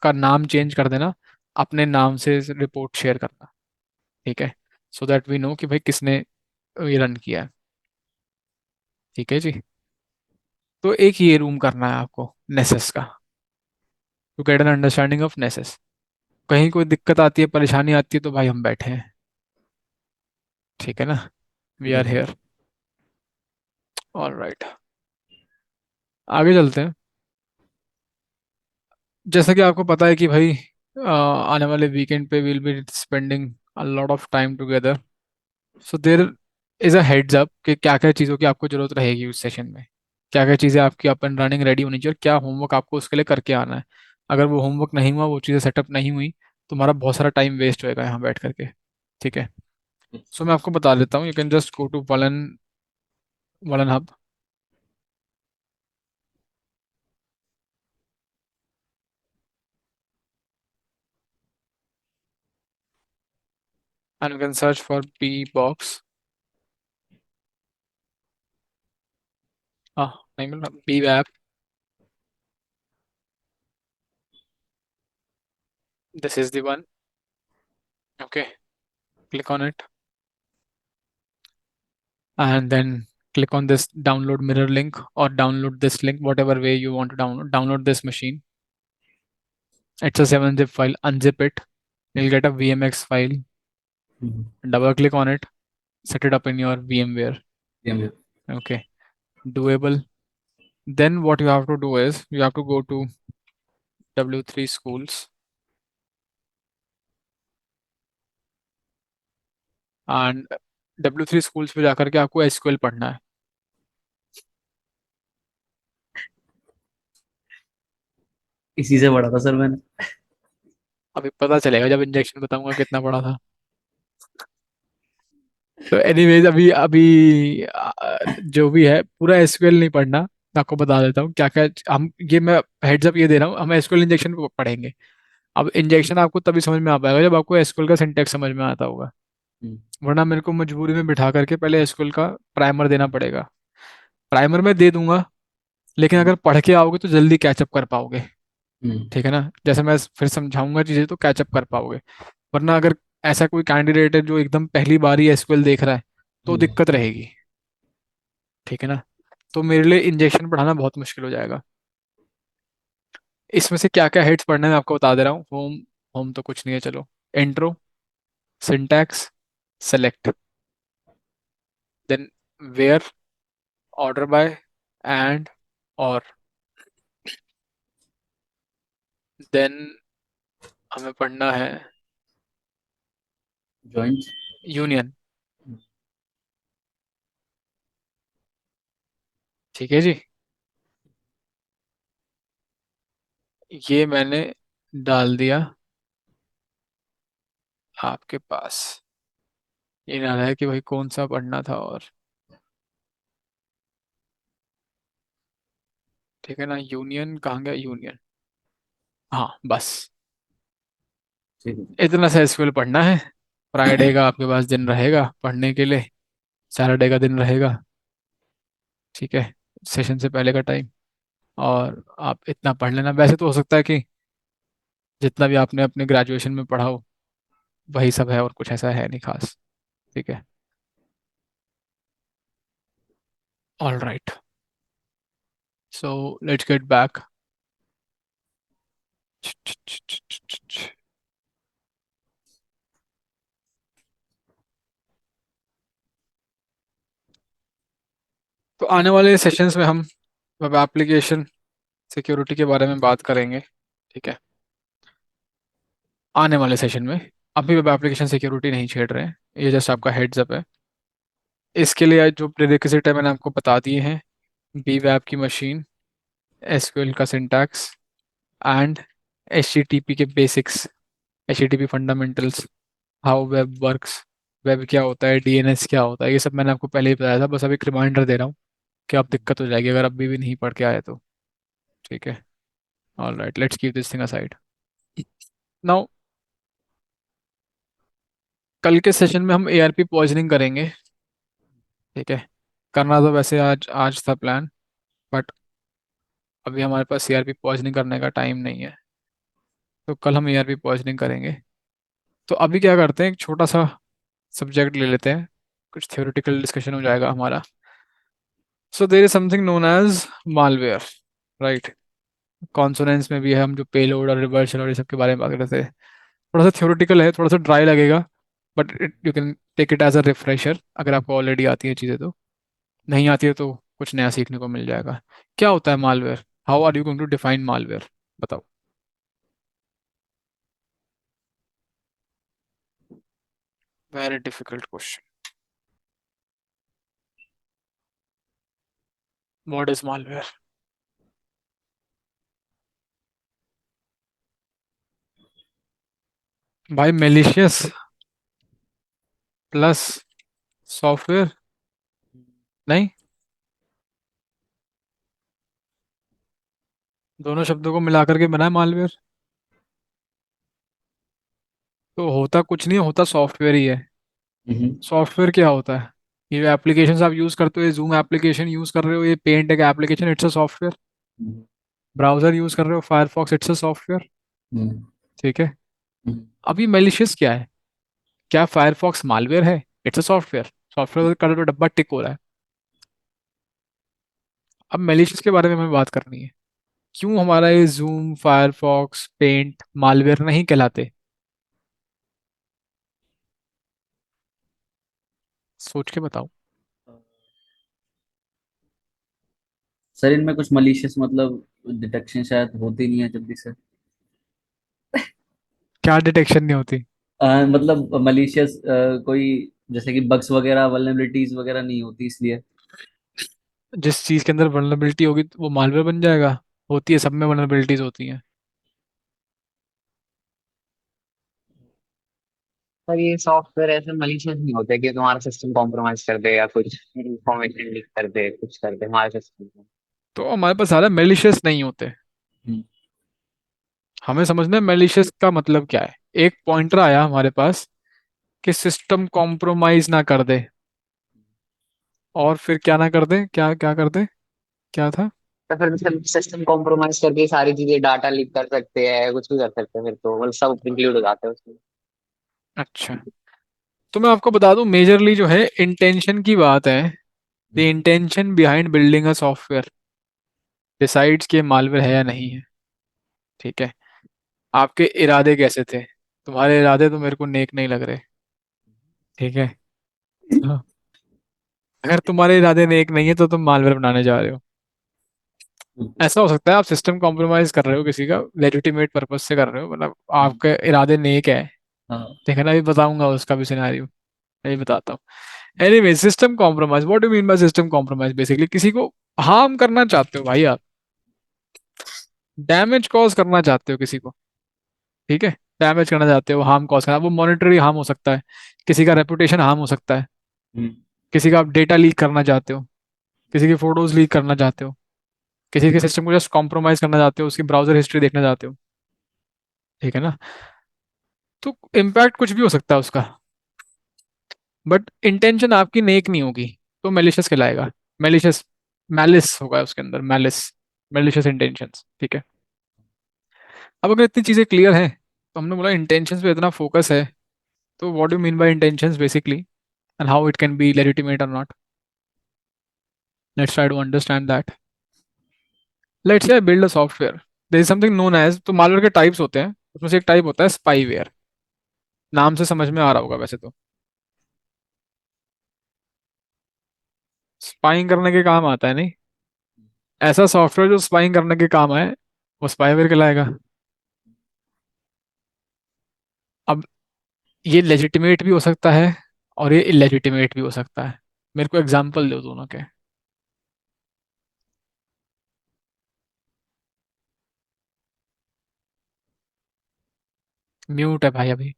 का नाम चेंज कर देना, अपने नाम से रिपोर्ट शेयर करना। ठीक है, सो दैट वी नो कि भाई किसने ये रन किया है। ठीक है जी, तो एक ये रूम करना है आपको नेसेस का, to get an understanding of Nessus. कहीं कोई दिक्कत आती है, परेशानी आती है, तो भाई हम बैठे हैं। ठीक है ना, we are here. All right, आगे चलते हैं। जैसा कि आपको पता है कि भाई आने वाले वीकेंड पे will be spending a lot of time together, so there is a heads up कि क्या क्या चीज़ों की आपको जरूरत रहेगी उस सेशन में, क्या क्या चीज़ें आपकी अप एंड रनिंग रेडी होनी चाहिए, और क्या होमवर्क आपको उसके लिए करके आना है। अगर वो होमवर्क नहीं हुआ, वो चीज़ें सेटअप नहीं हुई, तो हमारा बहुत सारा टाइम वेस्ट होएगा यहाँ बैठ करके। ठीक है। सो मैं आपको बता देता हूँ, you can just go to vuln vuln hub, and you can search for B box. हाँ, नहीं मिल रहा, B app, this is the one. Okay, click on it, and then click on this download mirror link, or download this link, whatever way you want to download this machine. It's a 7-zip file. Unzip it, you'll get a VMX file. Hmm, Double click on it, set it up in your VMware. ये मेरे- Okay, doable. Then what you have to do is you have to go to W3 schools, and W3 schools पे जाकर के आपको SQL पढ़ना है। इसी से पढ़ा था सर मैंने। अभी पता चलेगा जब इंजेक्शन बताऊंगा कितना पड़ा था। तो एनीवेज, अभी अभी जो भी है पूरा एसक्यूएल नहीं पढ़ना, मैं आपको बता देता हूँ क्या क्या हम, ये मैं हेड्स अप ये दे रहा हूँ, हम एसक्यूएल इंजेक्शन पढ़ेंगे। अब इंजेक्शन आपको तभी समझ में आ पाएगा जब आपको एसक्यूएल का सिंटैक्स समझ में आता होगा, हम्म, वरना मेरे को मजबूरी में बिठा करके पहले एसक्यूएल का प्राइमर देना पड़ेगा। प्राइमर मैं दे दूंगा, लेकिन हम्म, अगर पढ़ के आओगे तो जल्दी कैचअप कर पाओगे। हम्म, ठीक है ना, जैसे मैं फिर समझाऊंगा चीजें तो कैचअप कर पाओगे। वरना अगर ऐसा कोई कैंडिडेट है जो एकदम पहली बार ही एसक्यूएल देख रहा है, तो हम्म, दिक्कत रहेगी। ठीक है ना, तो मेरे लिए इंजेक्शन पढ़ाना बहुत मुश्किल हो जाएगा। इसमें से क्या क्या हेड्स पढ़ना है मैं आपको बता दे रहा हूँ। होम, होम तो कुछ नहीं है, चलो। Intro, syntax, select, then where, order by, and, और, देन हमें पढ़ना है जॉइंट। यूनियन। ठीक है जी, ये मैंने डाल दिया आपके पास। ये ना है कि भाई कौन सा पढ़ना था, और ठीक है ना, यूनियन कहाँ गया, यूनियन, हाँ बस। ठीक है। इतना सा एसक्यूएल पढ़ना है। फ्राइडे का आपके पास दिन रहेगा पढ़ने के लिए, सैटरडे का दिन रहेगा। ठीक है, सेशन से पहले का टाइम, और आप इतना पढ़ लेना। वैसे तो हो सकता है कि जितना भी आपने अपने ग्रेजुएशन में पढ़ा हो वही सब है, और कुछ ऐसा है नहीं खास। ठीक है, all right, so let's get back. तो आने वाले सेशंस में हम वेब एप्लीकेशन सिक्योरिटी के बारे में बात करेंगे। ठीक है, आने वाले सेशन में। अभी वेब एप्लीकेशन सिक्योरिटी नहीं छेड़ रहे हैं, ये जस्ट आपका हेड्स अप है। इसके लिए जो प्रीरिक्विजिट है मैंने आपको बता दिए हैं। बी वेब की मशीन, एसक्यूएल का सिंटैक्स, एंड एचटीटीपी के basics, HTTP fundamentals, how web works, web क्या होता है, डीएनएस क्या होता है, ये सब मैंने आपको पहले ही बताया था। बस अभी एक रिमाइंडर दे रहा हूँ कि आप दिक्कत हो जाएगी अगर अभी भी नहीं पढ़ के आए तो। ठीक है, all right, let's keep this thing aside. Now, कल के सेशन में हम एआरपी पॉइजनिंग करेंगे। ठीक है, करना तो वैसे आज आज था प्लान, बट अभी हमारे पास एआरपी पॉइजनिंग करने का टाइम नहीं है, तो कल हम एआरपी पॉइजनिंग करेंगे। तो अभी क्या करते हैं, एक छोटा सा सब्जेक्ट ले लेते हैं, कुछ थ्योरेटिकल डिस्कशन हो जाएगा हमारा। So there is something known as malware, right. Consonance में भी है, हम जो पेलोड और रिवर्सल और ये सब के बारे में बात कर रहे थे। थोड़ा सा थ्योरेटिकल है, थोड़ा सा ड्राई लगेगा, but it you can take it as a refresher अगर आपको ऑलरेडी आती है चीज़ें तो। नहीं आती है तो कुछ नया सीखने को मिल जाएगा। क्या होता है malware, how are you going to define malware, बताओ। Very difficult question. What is malware? भाई मेलिशियस प्लस सॉफ्टवेयर? नहीं, दोनों शब्दों को मिलाकर के बना है मालवेयर। तो होता कुछ नहीं, होता सॉफ्टवेयर ही है। हम्म। सॉफ्टवेयर क्या होता है? ये जो एप्लीकेशन आप यूज करते हो, ये जूम एप्लीकेशन यूज कर रहे हो, ये पेंट एक application, it's a software. Hmm. Browser use कर रहे हो, फायरफॉक्स, इट्स अ सॉफ्टवेयर। हम्म। ठीक है। हम्म। अब ये मेलिशियस क्या है? क्या फायरफॉक्स मालवेयर है? It's a software. सॉफ्टवेयर का तो डब्बा टिक हो रहा है। अब मेलिशियस के बारे में हमें बात करनी है। क्यों हमारा ये जूम, फायरफॉक्स, पेंट मालवेयर नहीं कहलाते? सोच के बताओ। सर इनमें कुछ मलिशियस मतलब डिटेक्शन शायद होती नहीं है जल्दी से। क्या डिटेक्शन नहीं होती? मतलब मलिशियस कोई जैसे कि बग्स वगैरह वल्नरेबिलिटीज वगैरह नहीं होती इसलिए। जिस चीज के अंदर वल्नरेबिलिटी होगी तो वो मालवेयर बन जाएगा। होती है, सब में वल्नरेबिलिटीज होती हैं। पर ये सॉफ्टवेयर ऐसे मलिशियस नहीं होते कि तुम्हारा सिस्टम कॉम्प्रोमाइज कर दे या कुछ इंफॉर्मेशन लीक कर दे, कुछ कर दे हमारे सिस्टम को। तो हमारे पास सारा मेलिशियस नहीं होते। हम्म। हमें समझना है मेलिशियस का मतलब क्या है। एक पॉइंटर आया हमारे पास कि सिस्टम कॉम्प्रोमाइज ना कर दे, और फिर क्या ना कर दे, क्या क्या कर दे, क्या था? तो फिर सिस्टम कॉम्प्रोमाइज करके सारी चीजें डाटा लीक कर सकते हैं, कुछ भी कर सकते हैं, फिर तो मतलब सब इंक्लूड हो जाते हैं उसमें। अच्छा, तो मैं आपको बता दूं, मेजरली जो है इंटेंशन की बात है। The intention behind building a software decides कि मालवेयर है या नहीं है। ठीक है। आपके इरादे कैसे थे? तुम्हारे इरादे तो मेरे को नेक नहीं लग रहे। ठीक है। हाँ। अगर तुम्हारे इरादे नेक नहीं है तो तुम मालवेयर बनाने जा रहे हो। ऐसा हो सकता है आप सिस्टम कॉम्प्रोमाइज कर रहे हो किसी का, लेजिटिमेट पर्पज से कर रहे हो, मतलब हम्म। आपके इरादे नेक है। हाँ। ठीक है ना, अभी बताऊंगा उसका भी सिनेरियो। नहीं बताता हूँ। Anyway, system compromise, what do mean by system compromise? Basically किसी को हार्म करना चाहते हो भाई आप, डैमेज कॉज करना चाहते हो किसी को। ठीक है। डैमेज करना चाहते हो, हार्म कॉज करना, वो मॉनेटरी हार्म हो सकता है, किसी का रेपुटेशन हार्म हो सकता है, हम्म। किसी का आप डेटा लीक करना चाहते हो, किसी की फोटोज लीक करना चाहते हो, किसी के सिस्टम को जस्ट कॉम्प्रोमाइज करना चाहते हो, उसकी ब्राउजर हिस्ट्री देखना चाहते हो। ठीक है ना। तो इम्पैक्ट कुछ भी हो सकता है उसका, बट इंटेंशन आपकी नेक नहीं होगी तो मेलिशियस कहलाएगा। मेलिशियस, मैलिस होगा उसके अंदर, मैलिस, मेलिशियस इंटेंशंस। ठीक है। अब अगर इतनी चीजें क्लियर हैं, तो हमने बोला इंटेंशंस पे इतना फोकस है, तो what do mean by intentions basically, and how it can be legitimate और not? Let's try to understand that. Let's say I build a software, there is something known as, तो malware के types होते हैं, उसमें से एक type होता है स्पाईवेयर। नाम से समझ में आ रहा होगा वैसे तो। स्पाइंग करने के काम आता है, नहीं? ऐसा सॉफ्टवेयर जो स्पाइंग करने के काम आए, वो स्पाईवेयर कहलाएगा। अब ये लेजिटिमेट भी हो सकता है और ये इलेजिटिमेट भी हो सकता है। मेरे को एग्जांपल दो दोनों के। म्यूट है भाई अभी।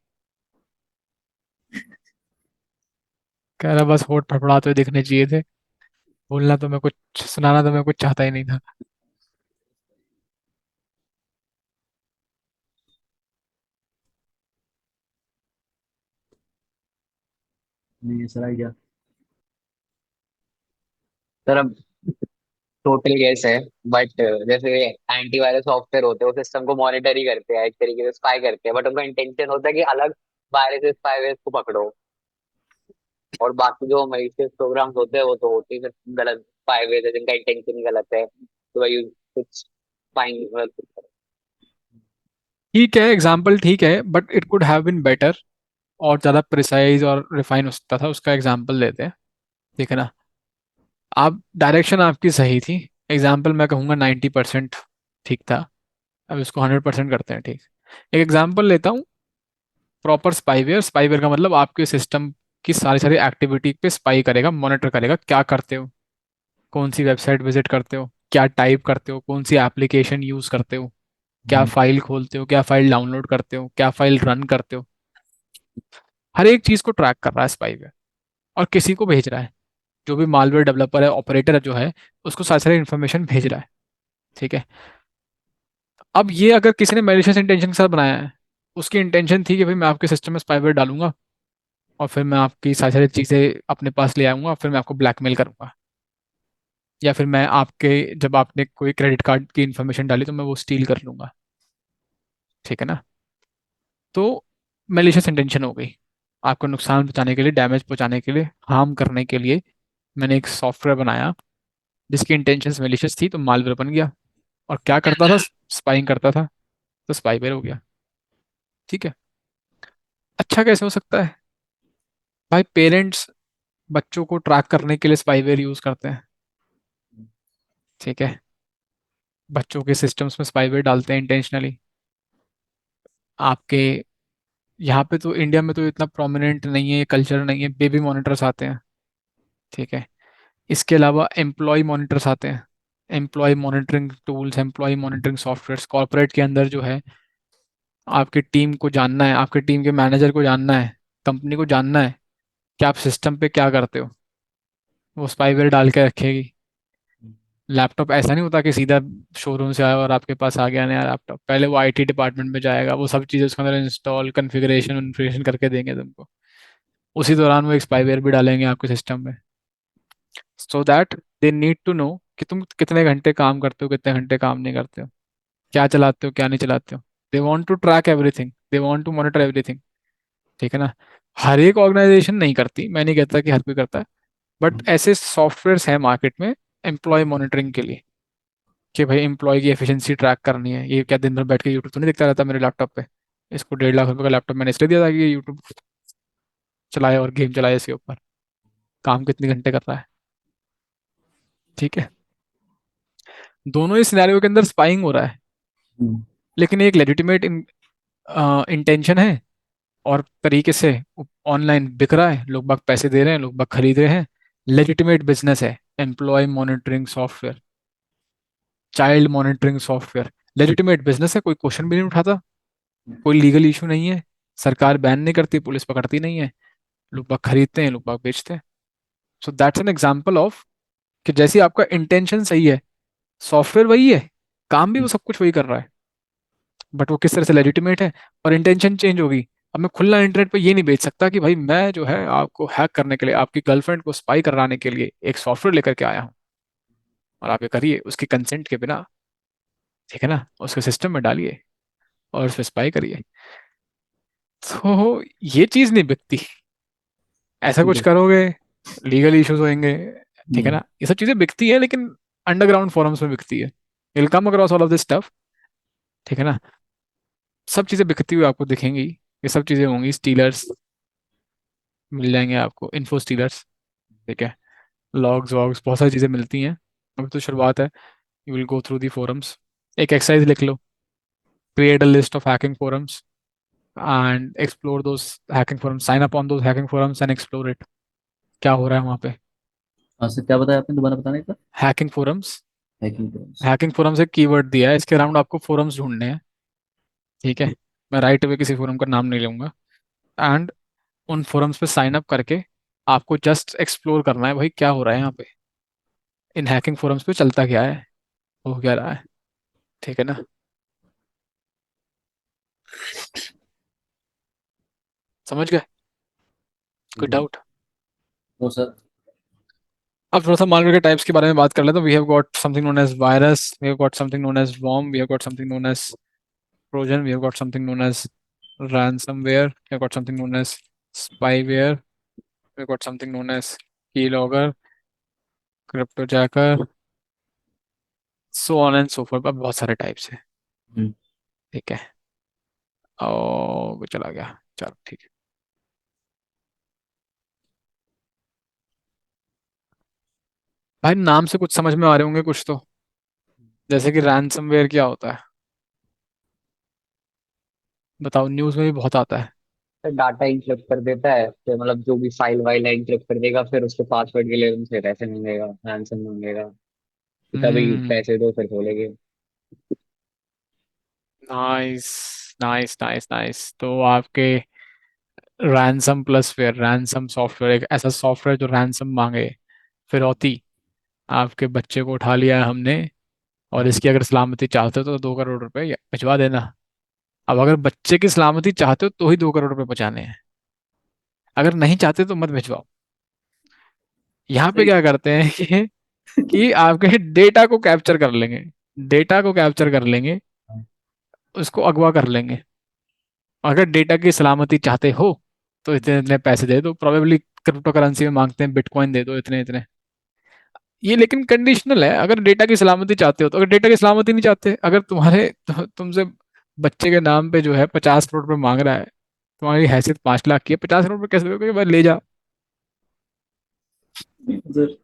कह रहा बस होठ फड़फड़ाते हुए दिखने चाहिए थे, बोलना तो मैं कुछ, सुनाना तो मैं कुछ चाहता ही नहीं था। नहीं ये सर आइडिया। सर अब टोटल गैस है, बट जैसे एंटीवायरस सॉफ्टवेयर होते हैं वो सिस्टम को मॉनिटर ही करते हैं, एक तरीके से स्पाई करते हैं, बट उनका इंटेंशन होता है कि अलग वायरस स्पाईवेयर को पकड़ो। और बाकी जो मलिशियस प्रोग्राम्स होते हैं वो तो होते ही फिर गलत स्पाईवेयर है जिनका इंटेंशन ही गलत है, तो भाई कुछ स्पाइंग। ठीक है, एग्जाम्पल ठीक है, but it could have been better, और ज़्यादा प्रिसाइज और रिफाइन हो सकता था। उसका एग्जाम्पल लेते हैं। ठीक है ना। आप डायरेक्शन आपकी सही थी। एग्जाम्पल मैं कहूँगा 90% ठीक था। अब इसको 100% करते हैं। ठीक। एक एग्जाम्पल लेता हूँ। प्रॉपर स्पाईवेयर, स्पाईवेयर का मतलब आपके सिस्टम की सारी सारी एक्टिविटी पे स्पाई करेगा, मॉनिटर करेगा क्या करते हो, कौन सी वेबसाइट विजिट करते हो, क्या टाइप करते हो, कौन सी एप्लीकेशन यूज करते हो, क्या हम्म, फाइल खोलते हो, क्या फाइल डाउनलोड करते हो, क्या फाइल रन करते हो। हर एक चीज को ट्रैक कर रहा है स्पाईवेयर, और किसी को भेज रहा है। जो भी मालवेयर डेवलपर है, ऑपरेटर जो है, उसको सारी सारी इन्फॉर्मेशन भेज रहा है। ठीक है। अब ये अगर किसी ने मैलिशियस इंटेंशन के साथ बनाया है, उसकी इंटेंशन थी कि भाई मैं आपके सिस्टम में स्पाईवेयर डालूंगा, और फिर मैं आपकी सारी सारी चीजें अपने पास ले आऊंगा, फिर मैं आपको ब्लैकमेल करूंगा, या फिर मैं आपके, जब आपने कोई क्रेडिट कार्ड की इन्फॉर्मेशन डाली तो मैं वो स्टील कर लूंगा। ठीक है ना। तो मैलिशियस इंटेंशन हो गई, आपको नुकसान पहुंचाने के लिए, डैमेज पहुंचाने के लिए, हार्म करने के लिए मैंने एक सॉफ्टवेयर बनाया जिसकी इंटेंशन मैलिशियस थी, तो मालवेयर बन गया। और क्या करता था? स्पाइंग करता था, तो स्पाईवेयर हो गया। ठीक है। अच्छा कैसे हो सकता है? भाई पेरेंट्स बच्चों को ट्रैक करने के लिए स्पाईवेयर यूज करते हैं। ठीक है। बच्चों के सिस्टम्स में स्पाईवेयर डालते हैं इंटेंशनली। आपके यहाँ पे तो, इंडिया में तो इतना प्रोमिनेंट नहीं है, कल्चर नहीं है, बेबी मॉनिटर्स आते हैं। ठीक है। इसके अलावा एम्प्लॉय मॉनिटर्स आते हैं, employ monitoring tools, employ monitoring software. Corporate के अंदर जो है, आपकी टीम को जानना है, आपके टीम के मैनेजर को जानना है, कंपनी को जानना है कि आप सिस्टम पे क्या करते हो, वो स्पाईवेयर डाल के रखेगी। लैपटॉप ऐसा नहीं होता कि सीधा शोरूम से आया और आपके पास आ गया नया लैपटॉप, पहले वो आईटी डिपार्टमेंट में जाएगा, वो सब चीज़ें उसके अंदर इंस्टॉल, कॉन्फ़िगरेशन करके देंगे तुमको। उसी दौरान वो एक स्पाईवेयर भी डालेंगे आपके सिस्टम में, so that they need to know कि तुम कितने घंटे काम करते हो, कितने घंटे काम नहीं करते हो, क्या चलाते हो, क्या नहीं चलाते हो। They want to track everything, they want to monitor everything. ठीक है ना। हर एक ऑर्गेनाइजेशन नहीं करती, मैं नहीं कहता कि हर कोई करता है, बट ऐसे सॉफ्टवेयर्स हैं मार्केट में एम्प्लॉय मॉनिटरिंग के लिए, कि भाई एम्प्लॉय की एफिशिएंसी ट्रैक करनी है। ये क्या दिन भर बैठ के यूट्यूब तो नहीं देखता रहता मेरे लैपटॉप पे? इसको 1.5 लाख रुपए का लैपटॉप मैंने इसलिए दिया था कि ये यूट्यूब चलाए और गेम चलाए इसके ऊपर। काम कितने घंटे कर रहा है? ठीक है। दोनों ही सिनेरियो के अंदर स्पाइंग हो रहा है, हम्म, लेकिन एक लेजिटिमेट इंटेंशन है, और तरीके से ऑनलाइन बिक रहा है, लोग बाग पैसे दे रहे हैं, लोग बाग खरीद रहे हैं। लेजिटिमेट बिजनेस है employ monitoring software, child monitoring software. Legitimate business है, कोई क्वेश्चन भी नहीं उठाता, कोई लीगल इशू नहीं है, सरकार बैन नहीं करती, पुलिस पकड़ती नहीं है, लोग बाग खरीदते हैं, लोग बाग बेचते हैं। So that's an example of कि जैसे आपका इंटेंशन सही है, सॉफ्टवेयर वही है, काम भी वो सब कुछ वही कर रहा है, बट वो किस तरह से लेजिटिमेट है, और इंटेंशन चेंज होगी। अब मैं खुला इंटरनेट पे ये नहीं बेच सकता कि भाई मैं जो है आपको हैक करने के लिए, आपकी गर्लफ्रेंड को स्पाई कराने के लिए एक सॉफ्टवेयर लेकर के आया हूँ, और आप ये करिए उसकी कंसेंट के बिना। ठीक है ना। उसके सिस्टम में डालिए और उस पर स्पाई करिए। तो ये चीज नहीं बिकती। ऐसा कुछ बिल्कुल। करोगे, लीगल इश्यूज होंगे। ठीक है हम्म, ना। ये सब चीजें बिकती है, लेकिन अंडरग्राउंड फोरम्स में बिकती है। Will come across all of this stuff. ठीक है ना। सब चीजें बिकती हुई आपको दिखेंगी, ये सब चीजें होंगी, स्टीलर्स मिल जाएंगे आपको, इन्फो स्टीलर्स। ठीक है। लॉग्स वॉग्स, बहुत सारी चीजें मिलती हैं। अभी तो शुरुआत है। You will go through the forums. एक एक्सरसाइज लिख लो, create a list of hacking forums and explore those hacking forums, sign up on those hacking forums and explore it. क्या हो रहा है वहाँ पे? हाँ सर, क्या बताया आपने, दोबारा बताने का? Hacking forums. Hacking cross. Hacking forums एक कीवर्ड दिया है, इसके अराउंड आपको फोरम्स ढूंढने हैं। ठीक है। मैं राइट अवे किसी फोरम का नाम नहीं लूंगा, एंड उन फोरम्स पे साइन अप करके आपको जस्ट एक्सप्लोर करना है, भाई क्या हो रहा है यहाँ पे, इन हैकिंग फोरम्स पे चलता क्या है, हो क्या रहा है। ठीक है ना। समझ गए? कोई डाउट? तो सर। अब थोड़ा सा मालवेयर के टाइप्स के बारे में बात कर लेते हैं। We have got something known as virus, we have got something known as worm, we have got something known as Trojan, we have got something known as ransomware, we have got something known as spyware, we have got something known as keylogger, cryptojacker, so on and so forth। अब बहुत सारे types हैं। हम्म, ठीक है। ओ वो चला गया। चलो ठीक है। भाई नाम से कुछ समझ में आ रहे होंगे कुछ तो, जैसे कि रैंसमवेयर क्या होता है? बताओ, न्यूज़ में भी बहुत आता है। डाटा इंक्रिप्ट कर देता है, फिर मतलब जो भी फाइल वाइल है इंक्रिप्ट कर देगा, फिर उसके पासवर्ड के लिए उनसे पैसे मांगेगा, रैंसम मांगेगा कि कभी हम्म। पैसे दो फिर खोलेंगे। Nice nice nice nice. तो आपके रैंसम प्लस फिर रैंसम सॉफ्टवेयर, एक ऐसा सॉफ्टवेयर जो रैंसम मांगे, फिरौती। आपके बच्चे को उठा लिया है हमने, और इसकी अगर सलामती चाहते हो तो 2 करोड़ रुपए भिजवा देना। अब अगर बच्चे की सलामती चाहते हो तो ही 2 करोड़ रुपए बचाने हैं, अगर नहीं चाहते तो मत भिजवाओ। यहाँ पे सही। क्या करते हैं कि आपके डेटा को कैप्चर कर लेंगे, डेटा को कैप्चर कर लेंगे, उसको अगवा कर लेंगे। अगर डेटा की सलामती चाहते हो तो इतने इतने पैसे दे दो, प्रोबेबली क्रिप्टो करेंसी में मांगते हैं, बिटकॉइन दे दो इतने इतने। ये लेकिन कंडीशनल है, अगर डेटा की सलामती चाहते हो तो। अगर डेटा की सलामती नहीं चाहते, अगर तुमसे बच्चे के नाम पे जो है 50 करोड़ रुपए मांग रहा है, तुम्हारी हैसियत 5 लाख की है, 50 करोड़ रुपए कैसे दोगे? भाई ले जा। सर।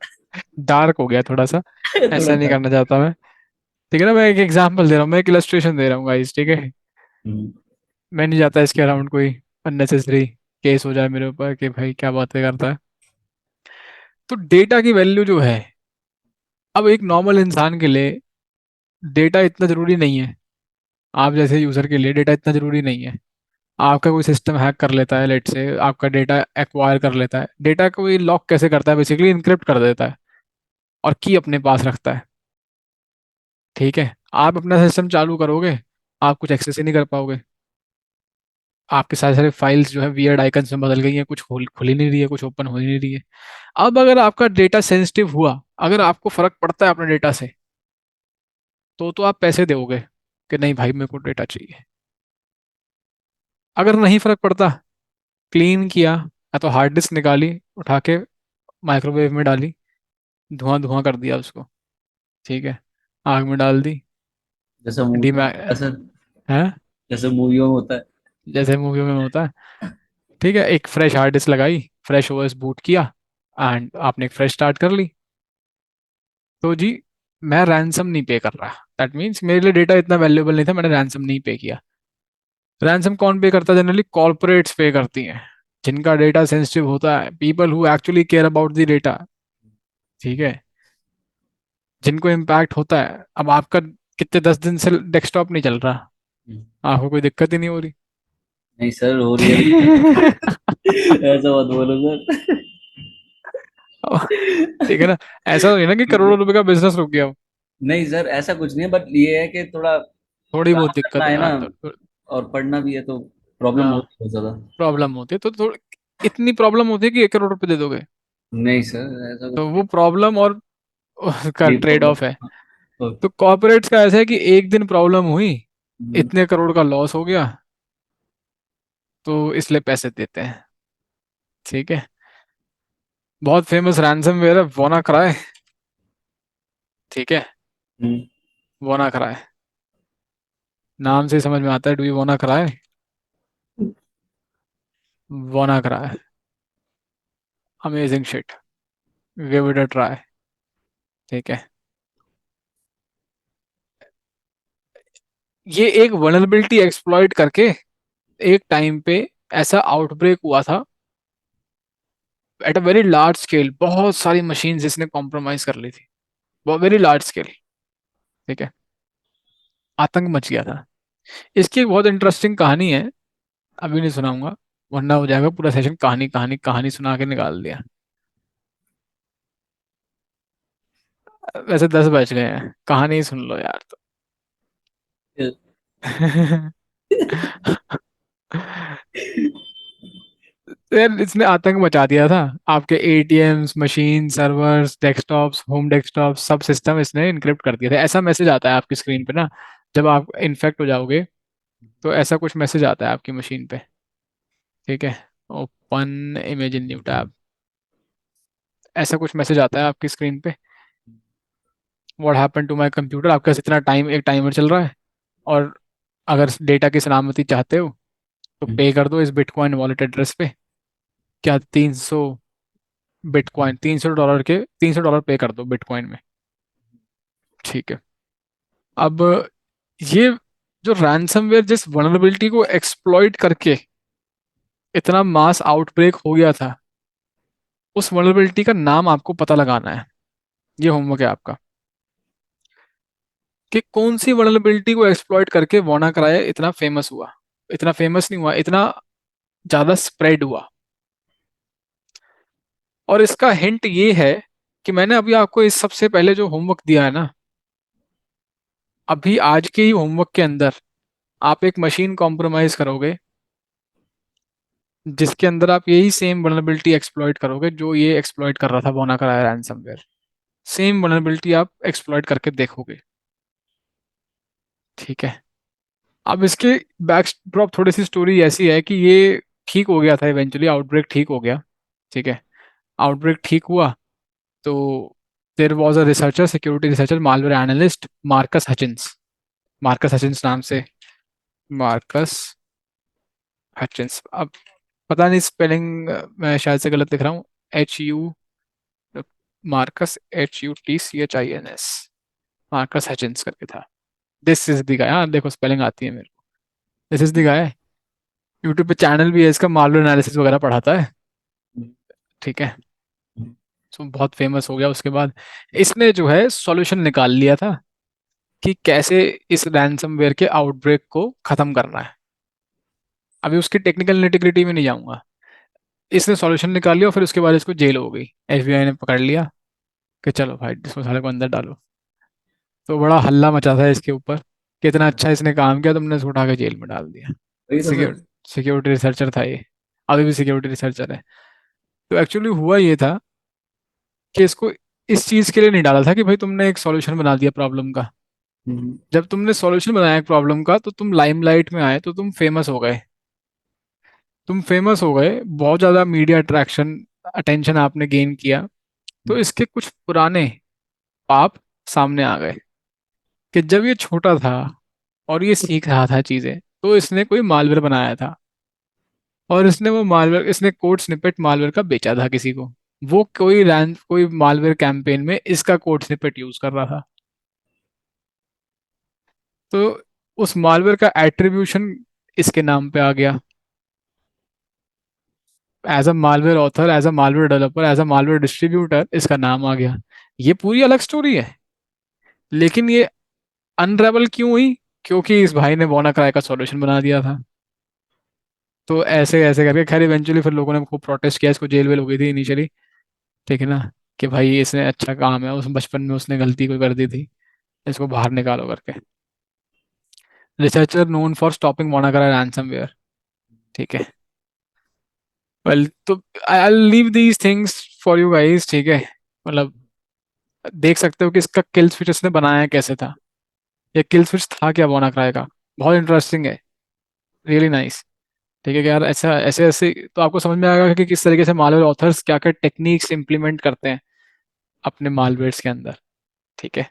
डार्क हो गया थोड़ा सा, थोड़ा ऐसा नहीं था। करना चाहता मैं। ठीक है ना, मैं एक एग्जांपल दे रहा हूँ, मैं एक इलस्ट्रेशन दे रहा हूँ गाइस, ठीक है। हम्म। मैं नहीं चाहता इसके अराउंड कोई अननेसेसरी केस हो जाए मेरे ऊपर कि भाई क्या बातें करता है। तो डेटा की वैल्यू जो है, अब एक नॉर्मल इंसान के लिए डेटा इतना जरूरी नहीं है। आप जैसे यूजर के लिए डेटा इतना जरूरी नहीं है। आपका कोई सिस्टम हैक कर लेता है, लेट से आपका डेटा एक्वायर कर लेता है, डेटा को ये लॉक कैसे करता है, बेसिकली इनक्रिप्ट कर देता है और की अपने पास रखता है। ठीक है, आप अपना सिस्टम चालू करोगे, आप कुछ एक्सेस ही नहीं कर पाओगे। आपके सारे सारे फाइल्स जो है वियर्ड आइकन्स में बदल गई हैं, कुछ खुल ही नहीं रही है, कुछ ओपन हो ही नहीं रही है। अब अगर आपका डेटा सेंसिटिव हुआ, अगर आपको फर्क पड़ता है अपने डेटा से, तो आप पैसे दोगे कि नहीं भाई मेरे को डेटा चाहिए। अगर नहीं फर्क पड़ता, क्लीन किया, या तो हार्ड डिस्क निकाली, उठा के माइक्रोवेव में डाली, धुआं धुआं कर दिया उसको, ठीक है, आग में डाल दी, जैसा मूवी डीमै में सर, है, जैसे मूवियों में होता है। जैसे मूवियों में होता है। ठीक है, एक फ्रेश हार्ड डिस्क लगाई, फ्रेश ओएस बूट किया, एंड आपने एक फ्रेश स्टार्ट कर ली। तो जी, मैं रैंसम नहीं पे कर रहा, दैट मीन्स मेरे लिए डेटा इतना वैल्यूएबल नहीं था, मैंने रैंसम नहीं पे किया। रैंसम कौन पे करता है? जनरली कॉर्पोरेट्स पे करती हैं, जिनका डेटा सेंसिटिव होता है, people who actually care about the data. ठीक है, जिनको इम्पैक्ट होता है। अब आपका कितने 10 दिन से डेस्कटॉप नहीं चल रहा, हम्म। आपको कोई दिक्कत ही नहीं हो रही। नहीं सर, हो रही है। ऐसा मत बोलो सर। ठीक है ना, ऐसा तो नहीं ना कि करोड़ों रुपए का बिजनेस रुक गया हो। नहीं सर, ऐसा कुछ नहीं है, बट ये है कि थोड़ा थोड़ी काम बहुत दिक्कत करना है, है ना, हाँ, और पढ़ना भी है, तो प्रॉब्लम हाँ, होती है बहुत ज्यादा। प्रॉब्लम होती है तो थोड़ी, इतनी प्रॉब्लम होती है कि 1 करोड़ रुपए दे दोगे। नहीं सर, ऐसा तो कुछ वो प्रॉब्लम और उसका नहीं, ट्रेड प्रॉब्लम। ऑफ है। तो कॉर्पोरेट्स का ऐसा है कि एक दिन प्रॉब्लम हुई, इतने करोड़ का लॉस हो गया, तो इसलिए पैसे देते हैं। ठीक है, बहुत फेमस रैंसमवेयर है वोना कराए। ठीक है, वोना कराए, नाम से ही समझ में आता है, डू यू वोना कराए, वोना कराए, amazing shit, give it a try. ठीक है, ये एक वल्नरेबिलिटी एक्सप्लॉइट करके एक टाइम पे ऐसा आउटब्रेक हुआ था at a very large scale, बहुत सारी मशीन जिसने कॉम्प्रोमाइज कर ली थी, बहुत वेरी लार्ज स्केल। ठीक है, आतंक मच गया था। इसकी एक बहुत इंटरेस्टिंग कहानी है, अभी नहीं सुनाऊंगा, वरना हो जाएगा पूरा सेशन कहानी कहानी कहानी सुना के निकाल दिया। वैसे 10 बज गए हैं, कहानी ही सुन लो यार तो। यार इसने आतंक मचा दिया था। आपके ATMs, machine, servers, desktops, home desktop, सब सिस्टम इसने इनक्रिप्ट कर दिया था। ऐसा मैसेज आता है आपकी स्क्रीन पे ना, जब आप इन्फेक्ट हो जाओगे, तो ऐसा कुछ मैसेज आता है आपकी मशीन पे। ठीक है, open image in new tab, ऐसा कुछ मैसेज आता है आपकी स्क्रीन पे, what happen to my computer, आपके पास इतना टाइम, एक टाइमर चल रहा है, और अगर डेटा की सलामती चाहते हो तो पे कर दो इस बिटकॉइन वॉलेट एड्रेस पे। क्या 300 बिटकॉइन, $300 के, $300 पे कर दो बिटकॉइन में। ठीक है, अब ये जो रैंसमवेयर जिस वनरेबिलिटी को एक्सप्लॉइट करके इतना मास आउटब्रेक हो गया था, उस वल्नरेबिलिटी का नाम आपको पता लगाना है। ये होमवर्क है आपका, कि कौन सी वल्नरेबिलिटी को एक्सप्लॉइट करके WannaCry इतना फेमस हुआ। इतना फेमस नहीं हुआ, इतना ज्यादा स्प्रेड हुआ। और इसका हिंट ये है कि मैंने अभी आपको इस सबसे पहले जो होमवर्क दिया है ना, अभी आज के ही होमवर्क के अंदर आप एक मशीन कॉम्प्रोमाइज करोगे, जिसके अंदर आप यही सेम वल्नरेबिलिटी एक्सप्लॉइट करोगे जो ये एक्सप्लॉइट कर रहा था WannaCry रैनसमवेयर। सेम वल्नरेबिलिटी आप एक्सप्लॉइट करके देखोगे, ठीक है। अब इसके बैकड्रॉप थोड़ी सी स्टोरी ऐसी है कि ये ठीक हो गया था इवेंचुअली, आउटब्रेक ठीक हो गया, ठीक है। आउटब्रेक ठीक हुआ तो there was a researcher, security researcher, malware analyst, Marcus Hutchins. Marcus Hutchins नाम से, मार्कस हचिंस। अब पता नहीं स्पेलिंग मैं शायद से गलत लिख रहा हूँ। HU, मार्कस HUTCHINS, मार्कस हचिंस करके था। दिस इज द गाय, हाँ देखो स्पेलिंग आती है मेरे को। This is the guy. YouTube पे चैनल भी है इसका, मालवेयर एनालिसिस वगैरह पढ़ाता है, ठीक है। सो बहुत फेमस हो गया उसके बाद। इसने जो है सॉल्यूशन निकाल लिया था कि कैसे इस रैनसमवेयर के आउटब्रेक को खत्म करना है। अभी उसकी टेक्निकल निटिग्रिटी में नहीं जाऊंगा। इसने सॉल्यूशन निकाल लिया और फिर उसके बाद इसको जेल हो गई। FBI ने पकड़ लिया कि चलो भाई इसको साले को अंदर डालो। तो बड़ा हल्ला मचा था इसके ऊपर कि इतना अच्छा इसने काम किया, तुमने इसको उठा के जेल में डाल दिया। वही तो सर। सिक्योरिटी रिसर्चर था ये, अभी भी सिक्योरिटी रिसर्चर है। तो एक्चुअली हुआ ये था कि इसको इस चीज के लिए नहीं डाला था कि भाई तुमने एक सॉल्यूशन बना दिया प्रॉब्लम का। हम्म, जब तुमने सॉल्यूशन बनाया एक प्रॉब्लम का तो तुम लाइमलाइट में आए, तो तुम फेमस हो गए। तुम फेमस हो गए, बहुत ज्यादा मीडिया अट्रैक्शन, अटेंशन आपने गेन किया। तो इसके कुछ पुराने पाप सामने आ गए कि जब ये छोटा था और ये सीख रहा था चीजें, तो इसने कोई मालवेयर बनाया था। और इसने वो मालवेयर, इसने कोड स्निपेट मालवेयर का बेचा था किसी को। वो कोई मालवेयर कैंपेन में इसका कोड स्निपेट यूज कर रहा था। तो उस मालवेयर का एट्रीब्यूशन इसके नाम पे आ गया। As a malware author, as a malware developer, as a malware distributor इसका नाम आ गया। ये पूरी अलग स्टोरी है, लेकिन ये अनरेबल क्यों हुई? क्योंकि इस भाई ने WannaCry का सॉल्यूशन बना दिया था। तो ऐसे ऐसे करके खैर इवेंचुअली फिर लोगों ने खूब प्रोटेस्ट किया, इसको जेल वेल हो गई थी इनिशियली, ठीक है ना, कि भाई इसने अच्छा काम है, उस बचपन में उसने गलती कोई कर दी थी, इसको बाहर निकालो करके। Researcher known for stopping WannaCry ransomware, ठीक है। वेल तो I leave these things for you guys, ठीक है। मतलब देख सकते हो कि इसका किल स्विच इसने बनाया कैसे था। ये किल स्विच था क्या WannaCry का? बहुत इंटरेस्टिंग है, रियली नाइस। ठीक है कि यार ऐसा ऐसे ऐसे तो आपको समझ में आएगा कि किस तरीके से मालवेयर ऑथर्स क्या क्या टेक्निक्स इंप्लीमेंट करते हैं अपने मालवेयर्स के अंदर, ठीक है।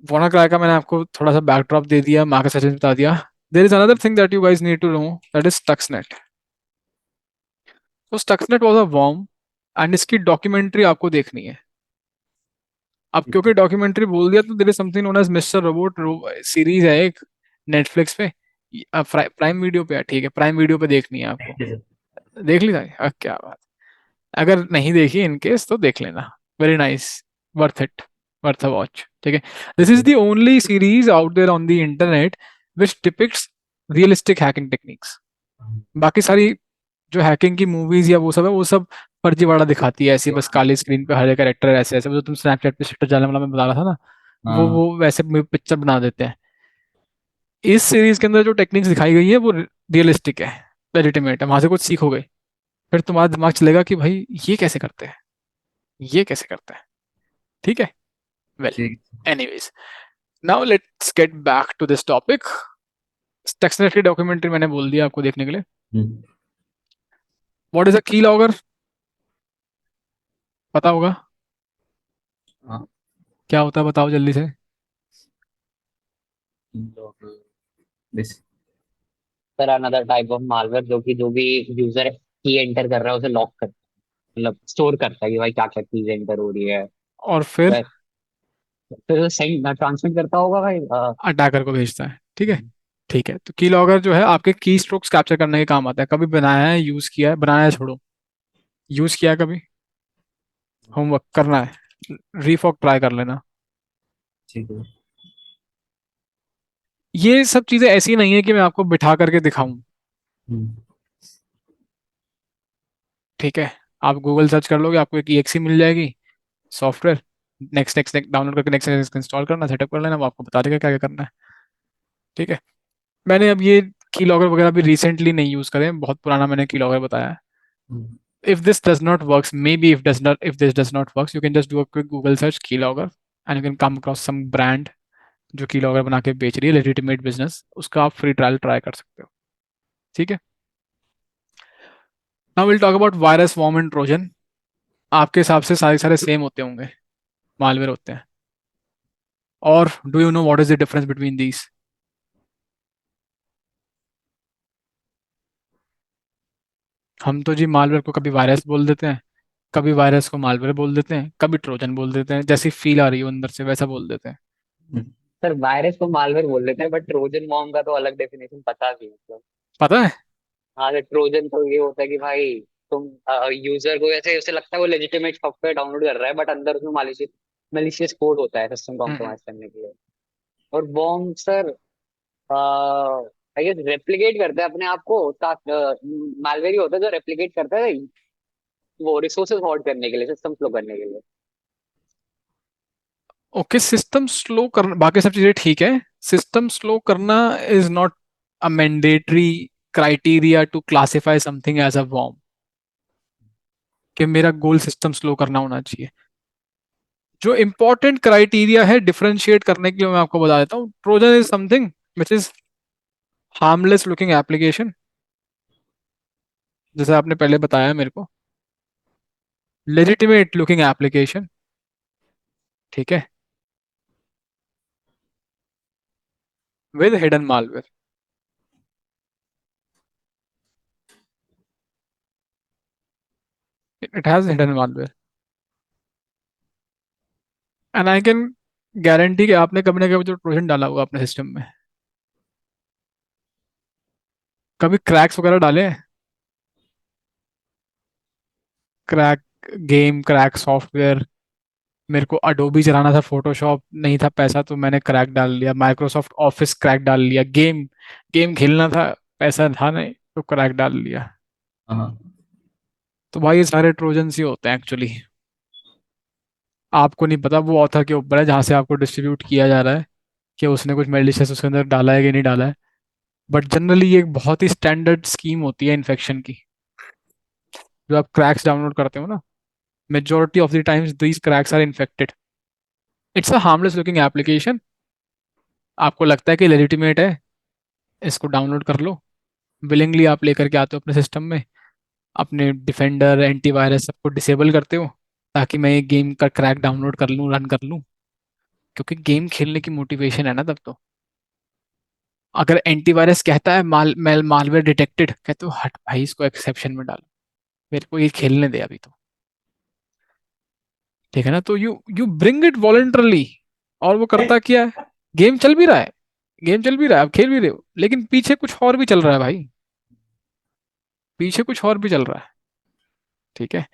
WannaCry का मैंने आपको थोड़ा सा बैकड्रॉप दे दिया, मार्केट सजेशन बता दिया। There is another thing that you guys need to know, that is Stuxnet. तो Stuxnet was a worm, and इसकी डॉक्यूमेंट्री आपको देखनी है। अब ठीक क्योंकि डॉक्यूमेंट्री बोल दिया तो there is something known as Mister Robot, series है एक, नेटफ्लिक्स पे, प्राइम वीडियो पे है, ठीक है। प्राइम वीडियो पे देखनी है आपको। है सर। देख ली था? क्या बात। अगर नहीं देखी इन केस तो देख लेना, very nice, worth it, worth a watch, ठीक है। This is the only series out there on the internet which depicts realistic hacking techniques. बाकी सारी जो हैकिंग की मूवीज या वो सब है, वो सब फर्जीवाड़ा दिखाती है, ऐसी बस काली स्क्रीन पे हर कैरेक्टर ऐसे ऐसे, वो जो तुम स्नैपचैट पे शिटर जाने वाला में बता रहा था ना, हाँ। वो वैसे पिक्चर बना देते हैं। इस सीरीज के अंदर जो टेक्निक्स दिखाई गई है वो रियलिस्टिक है, लेजिटिमेट है, वहां से कुछ सीखोगे, फिर तुम्हारा दिमाग चलेगा कि भाई ये कैसे करते हैं, ये कैसे करते हैं, ठीक है। वेल, ठीक। Anyways, now let's get back to this topic. Stuxnet की डॉक्यूमेंट्री मैंने बोल दिया आपको देखने के लिए। हम्म, व्हाट इज अ की लॉगर? पता होगा हाँ। क्या होता है, बताओ जल्दी से। लोग basic. Sir another type of malware जो कि जो भी यूजर की एंटर कर रहा है उसे लॉक करता है, मतलब स्टोर करता है कि भाई क्या क्या चीज एंटर हो रही है। और फिर फिर सेंड ट्रांसमिट करता होगा भाई अटैकर को भेजता है, ठीक है, ठीक है, तो की लॉगर जो है आपके की स्ट्रोक्स कैप्चर करने के काम आता है। कभी बनाया है, यूज किया है, बनाया है छोड़ो, यूज किया है कभी? होमवर्क करना है, रीफॉक ट्राई कर लेना। ठीक है। ये सब चीजें ऐसी नहीं है कि मैं आपको बिठा करके दिखाऊं। हम्म। ठीक है, आप गूगल सर्च कर लोगे, आपको एक EXE मिल जाएगी सॉफ्टवेयर। नेक्स्ट नेक्स्ट डाउनलोड करके नेक्स्ट नेक्स्ट इंस्टॉल करना, सेटअप कर लेना, वो आपको बता देगा क्या क्या करना है। ठीक है, मैंने अब ये की लॉगर वगैरह भी रिसेंटली नहीं यूज करे हैं, बहुत पुराना मैंने की लॉगर बताया है। हम्म। If this does not works, maybe if this does not works, you can just do a quick Google search keylogger and you can come across some brand जो keylogger बना के बेच रही है, legitimate business, उसका आप फ्री ट्रायल ट्राई कर सकते हो। ठीक है, now will talk about virus, worm and Trojan. आपके हिसाब से सारे सारे सेम होते होंगे, मालवेयर होते हैं। और do you know what is the difference between these? हम तो जी मालवेयर को कभी वायरस बोल देते हैं, कभी वायरस को मालवेयर बोल देते हैं, कभी ट्रोजन बोल देते हैं, जैसी फील आ रही हो अंदर से वैसा बोल देते हैं। हम्म। सर वायरस को मालवेयर बोल देते हैं, बट ट्रोजन मॉर्म का तो अलग डेफिनेशन पता भी है मतलब। पता है? हाँ, तो ट्रोजन तो ये होता है कि भाई तुम यूजर को ऐसे उसे लगता है वो लेजिटिमेट सॉफ्टवेयर डाउनलोड कर रहा है, बट अंदर उसमें मालिशियस मेलिशियस कोड होता है सिस्टम हम्म। कॉम्प्रोमाइज करने के लिए। और बॉम्ब सर आई गेस रेप्लिकेट करता है अपने आप को। मालवेयर ही होता है जो रेप्लिकेट करता है वो रिसोर्सेज होल्ड करने के लिए, सिस्टम फ्लो करने के लिए। ओके, सिस्टम स्लो करना, बाकी सब चीजें ठीक है। सिस्टम स्लो करना is not a mandatory criteria to classify something as a worm, कि मेरा गोल सिस्टम स्लो करना होना चाहिए। जो इंपॉर्टेंट क्राइटेरिया है डिफरेंशिएट करने के लिए, मैं आपको बता देता हूँ। Trojan is something which is harmless looking application, जैसे आपने पहले बताया मेरे को, लेजिटिमेट लुकिंग एप्लीकेशन। ठीक है, with hidden malware, it has hidden malware, and I can guarantee कि आपने कभी ना कभी जो ट्रोजन डाला होगा अपने सिस्टम में, कभी क्रैक्स वगैरह डाले हैं? Crack game, crack software. मेरे को अडोबी चलाना था, फोटोशॉप नहीं था पैसा तो मैंने क्रैक डाल लिया, माइक्रोसॉफ्ट ऑफिस क्रैक डाल लिया, गेम गेम खेलना था, पैसा था नहीं तो क्रैक डाल लिया। हाँ। तो भाई ये सारे ट्रोजन्स ही होते हैं एक्चुअली। आपको नहीं पता, वो ऑथर के ऊपर है जहाँ से आपको डिस्ट्रीब्यूट किया जा रहा है कि उसने कुछ मेलिशियस उसके अंदर डाला है कि नहीं डाला है। बट जनरली ये एक बहुत ही स्टैंडर्ड स्कीम होती है इन्फेक्शन की। जो आप क्रैक्स डाउनलोड करते हो ना, majority of the times these cracks are infected. It's a harmless looking application, आपको लगता है कि लेजिटिमेट है, इसको डाउनलोड कर लो, विलिंगली आप लेकर के आते हो अपने सिस्टम में, अपने डिफेंडर एंटीवायरस सबको डिसेबल करते हो ताकि मैं ये गेम का क्रैक डाउनलोड कर लूँ, रन कर लूँ। क्योंकि गेम खेलने की मोटिवेशन है ना तब तो। अगर एंटीवायरस कहता है मालवेयर डिटेक्टेड, कहते हो हट भाई इसको एक्सेप्शन में डालो, मेरे को ये खेलने दे अभी तो। ठीक है ना, तो you you bring it voluntarily. और वो करता क्या है, गेम चल भी रहा है, गेम चल भी रहा है, आप खेल भी रहे हो, लेकिन पीछे कुछ और भी चल रहा है भाई, पीछे कुछ और भी चल रहा है। ठीक है,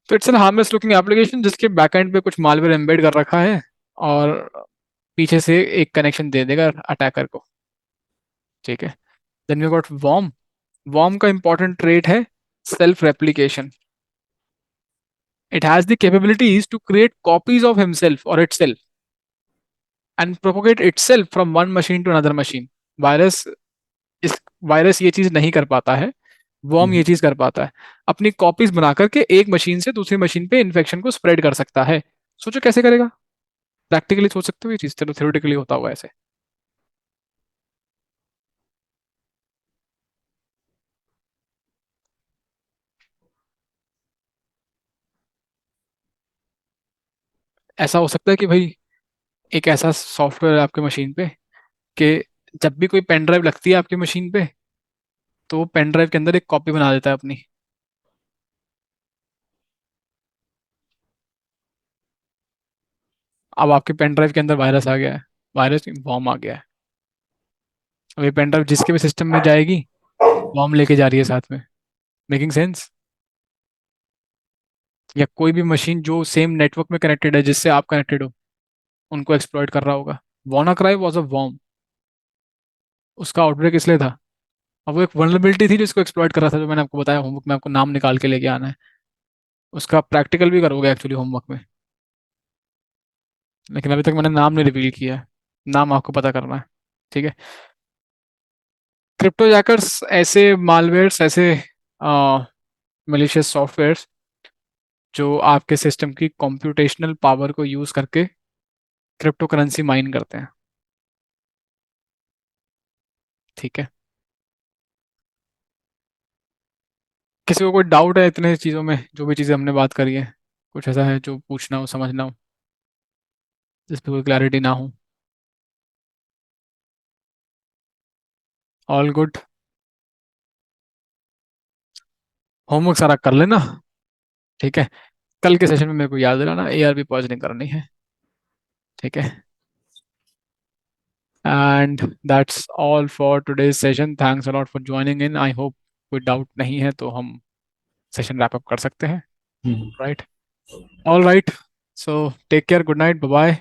तो it's an harmless looking application जिसके बैकएंड पे कुछ मालवेयर एम्बेड कर रखा है, और पीछे से एक कनेक्शन दे देगा अटैकर को। ठीक है, then we got worm. Worm का इंपॉर्टेंट ट्रेट है self replication. It has the capabilities to create copies of himself और itself and propagate itself from one machine to another machine. Virus इस virus ये चीज नहीं कर पाता है, वॉर्म ये हम्म। चीज कर पाता है। अपनी कॉपीज बना करके एक मशीन से दूसरी मशीन पे इन्फेक्शन को स्प्रेड कर सकता है। सोचो कैसे करेगा, प्रैक्टिकली सोच सकते हो ये चीज, चलो थ्योरेटिकली होता हुआ ऐसे। ऐसा हो सकता है कि भाई एक ऐसा सॉफ्टवेयर है आपके मशीन पे कि जब भी कोई पेन ड्राइव लगती है आपकी मशीन पे, तो वो पेन ड्राइव के अंदर एक कॉपी बना देता है अपनी। अब आपके पेन ड्राइव के अंदर वायरस आ गया है, वायरस वॉर्म आ गया है। अब ये पेन ड्राइव जिसके भी सिस्टम में जाएगी वो हम लेके जा रही है साथ में। Making sense? या कोई भी मशीन जो सेम नेटवर्क में कनेक्टेड है जिससे आप कनेक्टेड हो, उनको एक्सप्लॉइट कर रहा होगा। WannaCry वॉज अ वॉर्म, उसका आउटब्रेक इसलिए था। अब वो एक वल्नरेबिलिटी थी जिसको एक्सप्लॉइट कर रहा था, जो मैंने आपको बताया होमवर्क में, आपको नाम निकाल के लेके आना है। उसका प्रैक्टिकल भी करोगे एक्चुअली होमवर्क में, लेकिन अभी तक मैंने नाम नहीं रिवील किया है। नाम आपको पता करना है, ठीक है? क्रिप्टो जैकर्स ऐसे मालवेयर्स, ऐसे मलिशियस सॉफ्टवेयर्स जो आपके सिस्टम की कॉम्प्यूटेशनल पावर को यूज करके क्रिप्टो करेंसी माइन करते हैं, ठीक है? किसी को कोई डाउट है इतने चीज़ों में, जो भी चीज़ें हमने बात करी है? कुछ ऐसा है जो पूछना हो, समझना हो, जिस पे कोई क्लैरिटी ना हो? All good? होमवर्क सारा कर लेना, ठीक है? कल के सेशन में मेरे को याद दिलाना, ARP पॉइजनिंग करनी है, ठीक है? And that's all for today's session. Thanks a lot for joining in. I hope कोई डाउट नहीं है तो हम सेशन रैप अप कर सकते हैं, right? All right, so take care, good night, bye bye.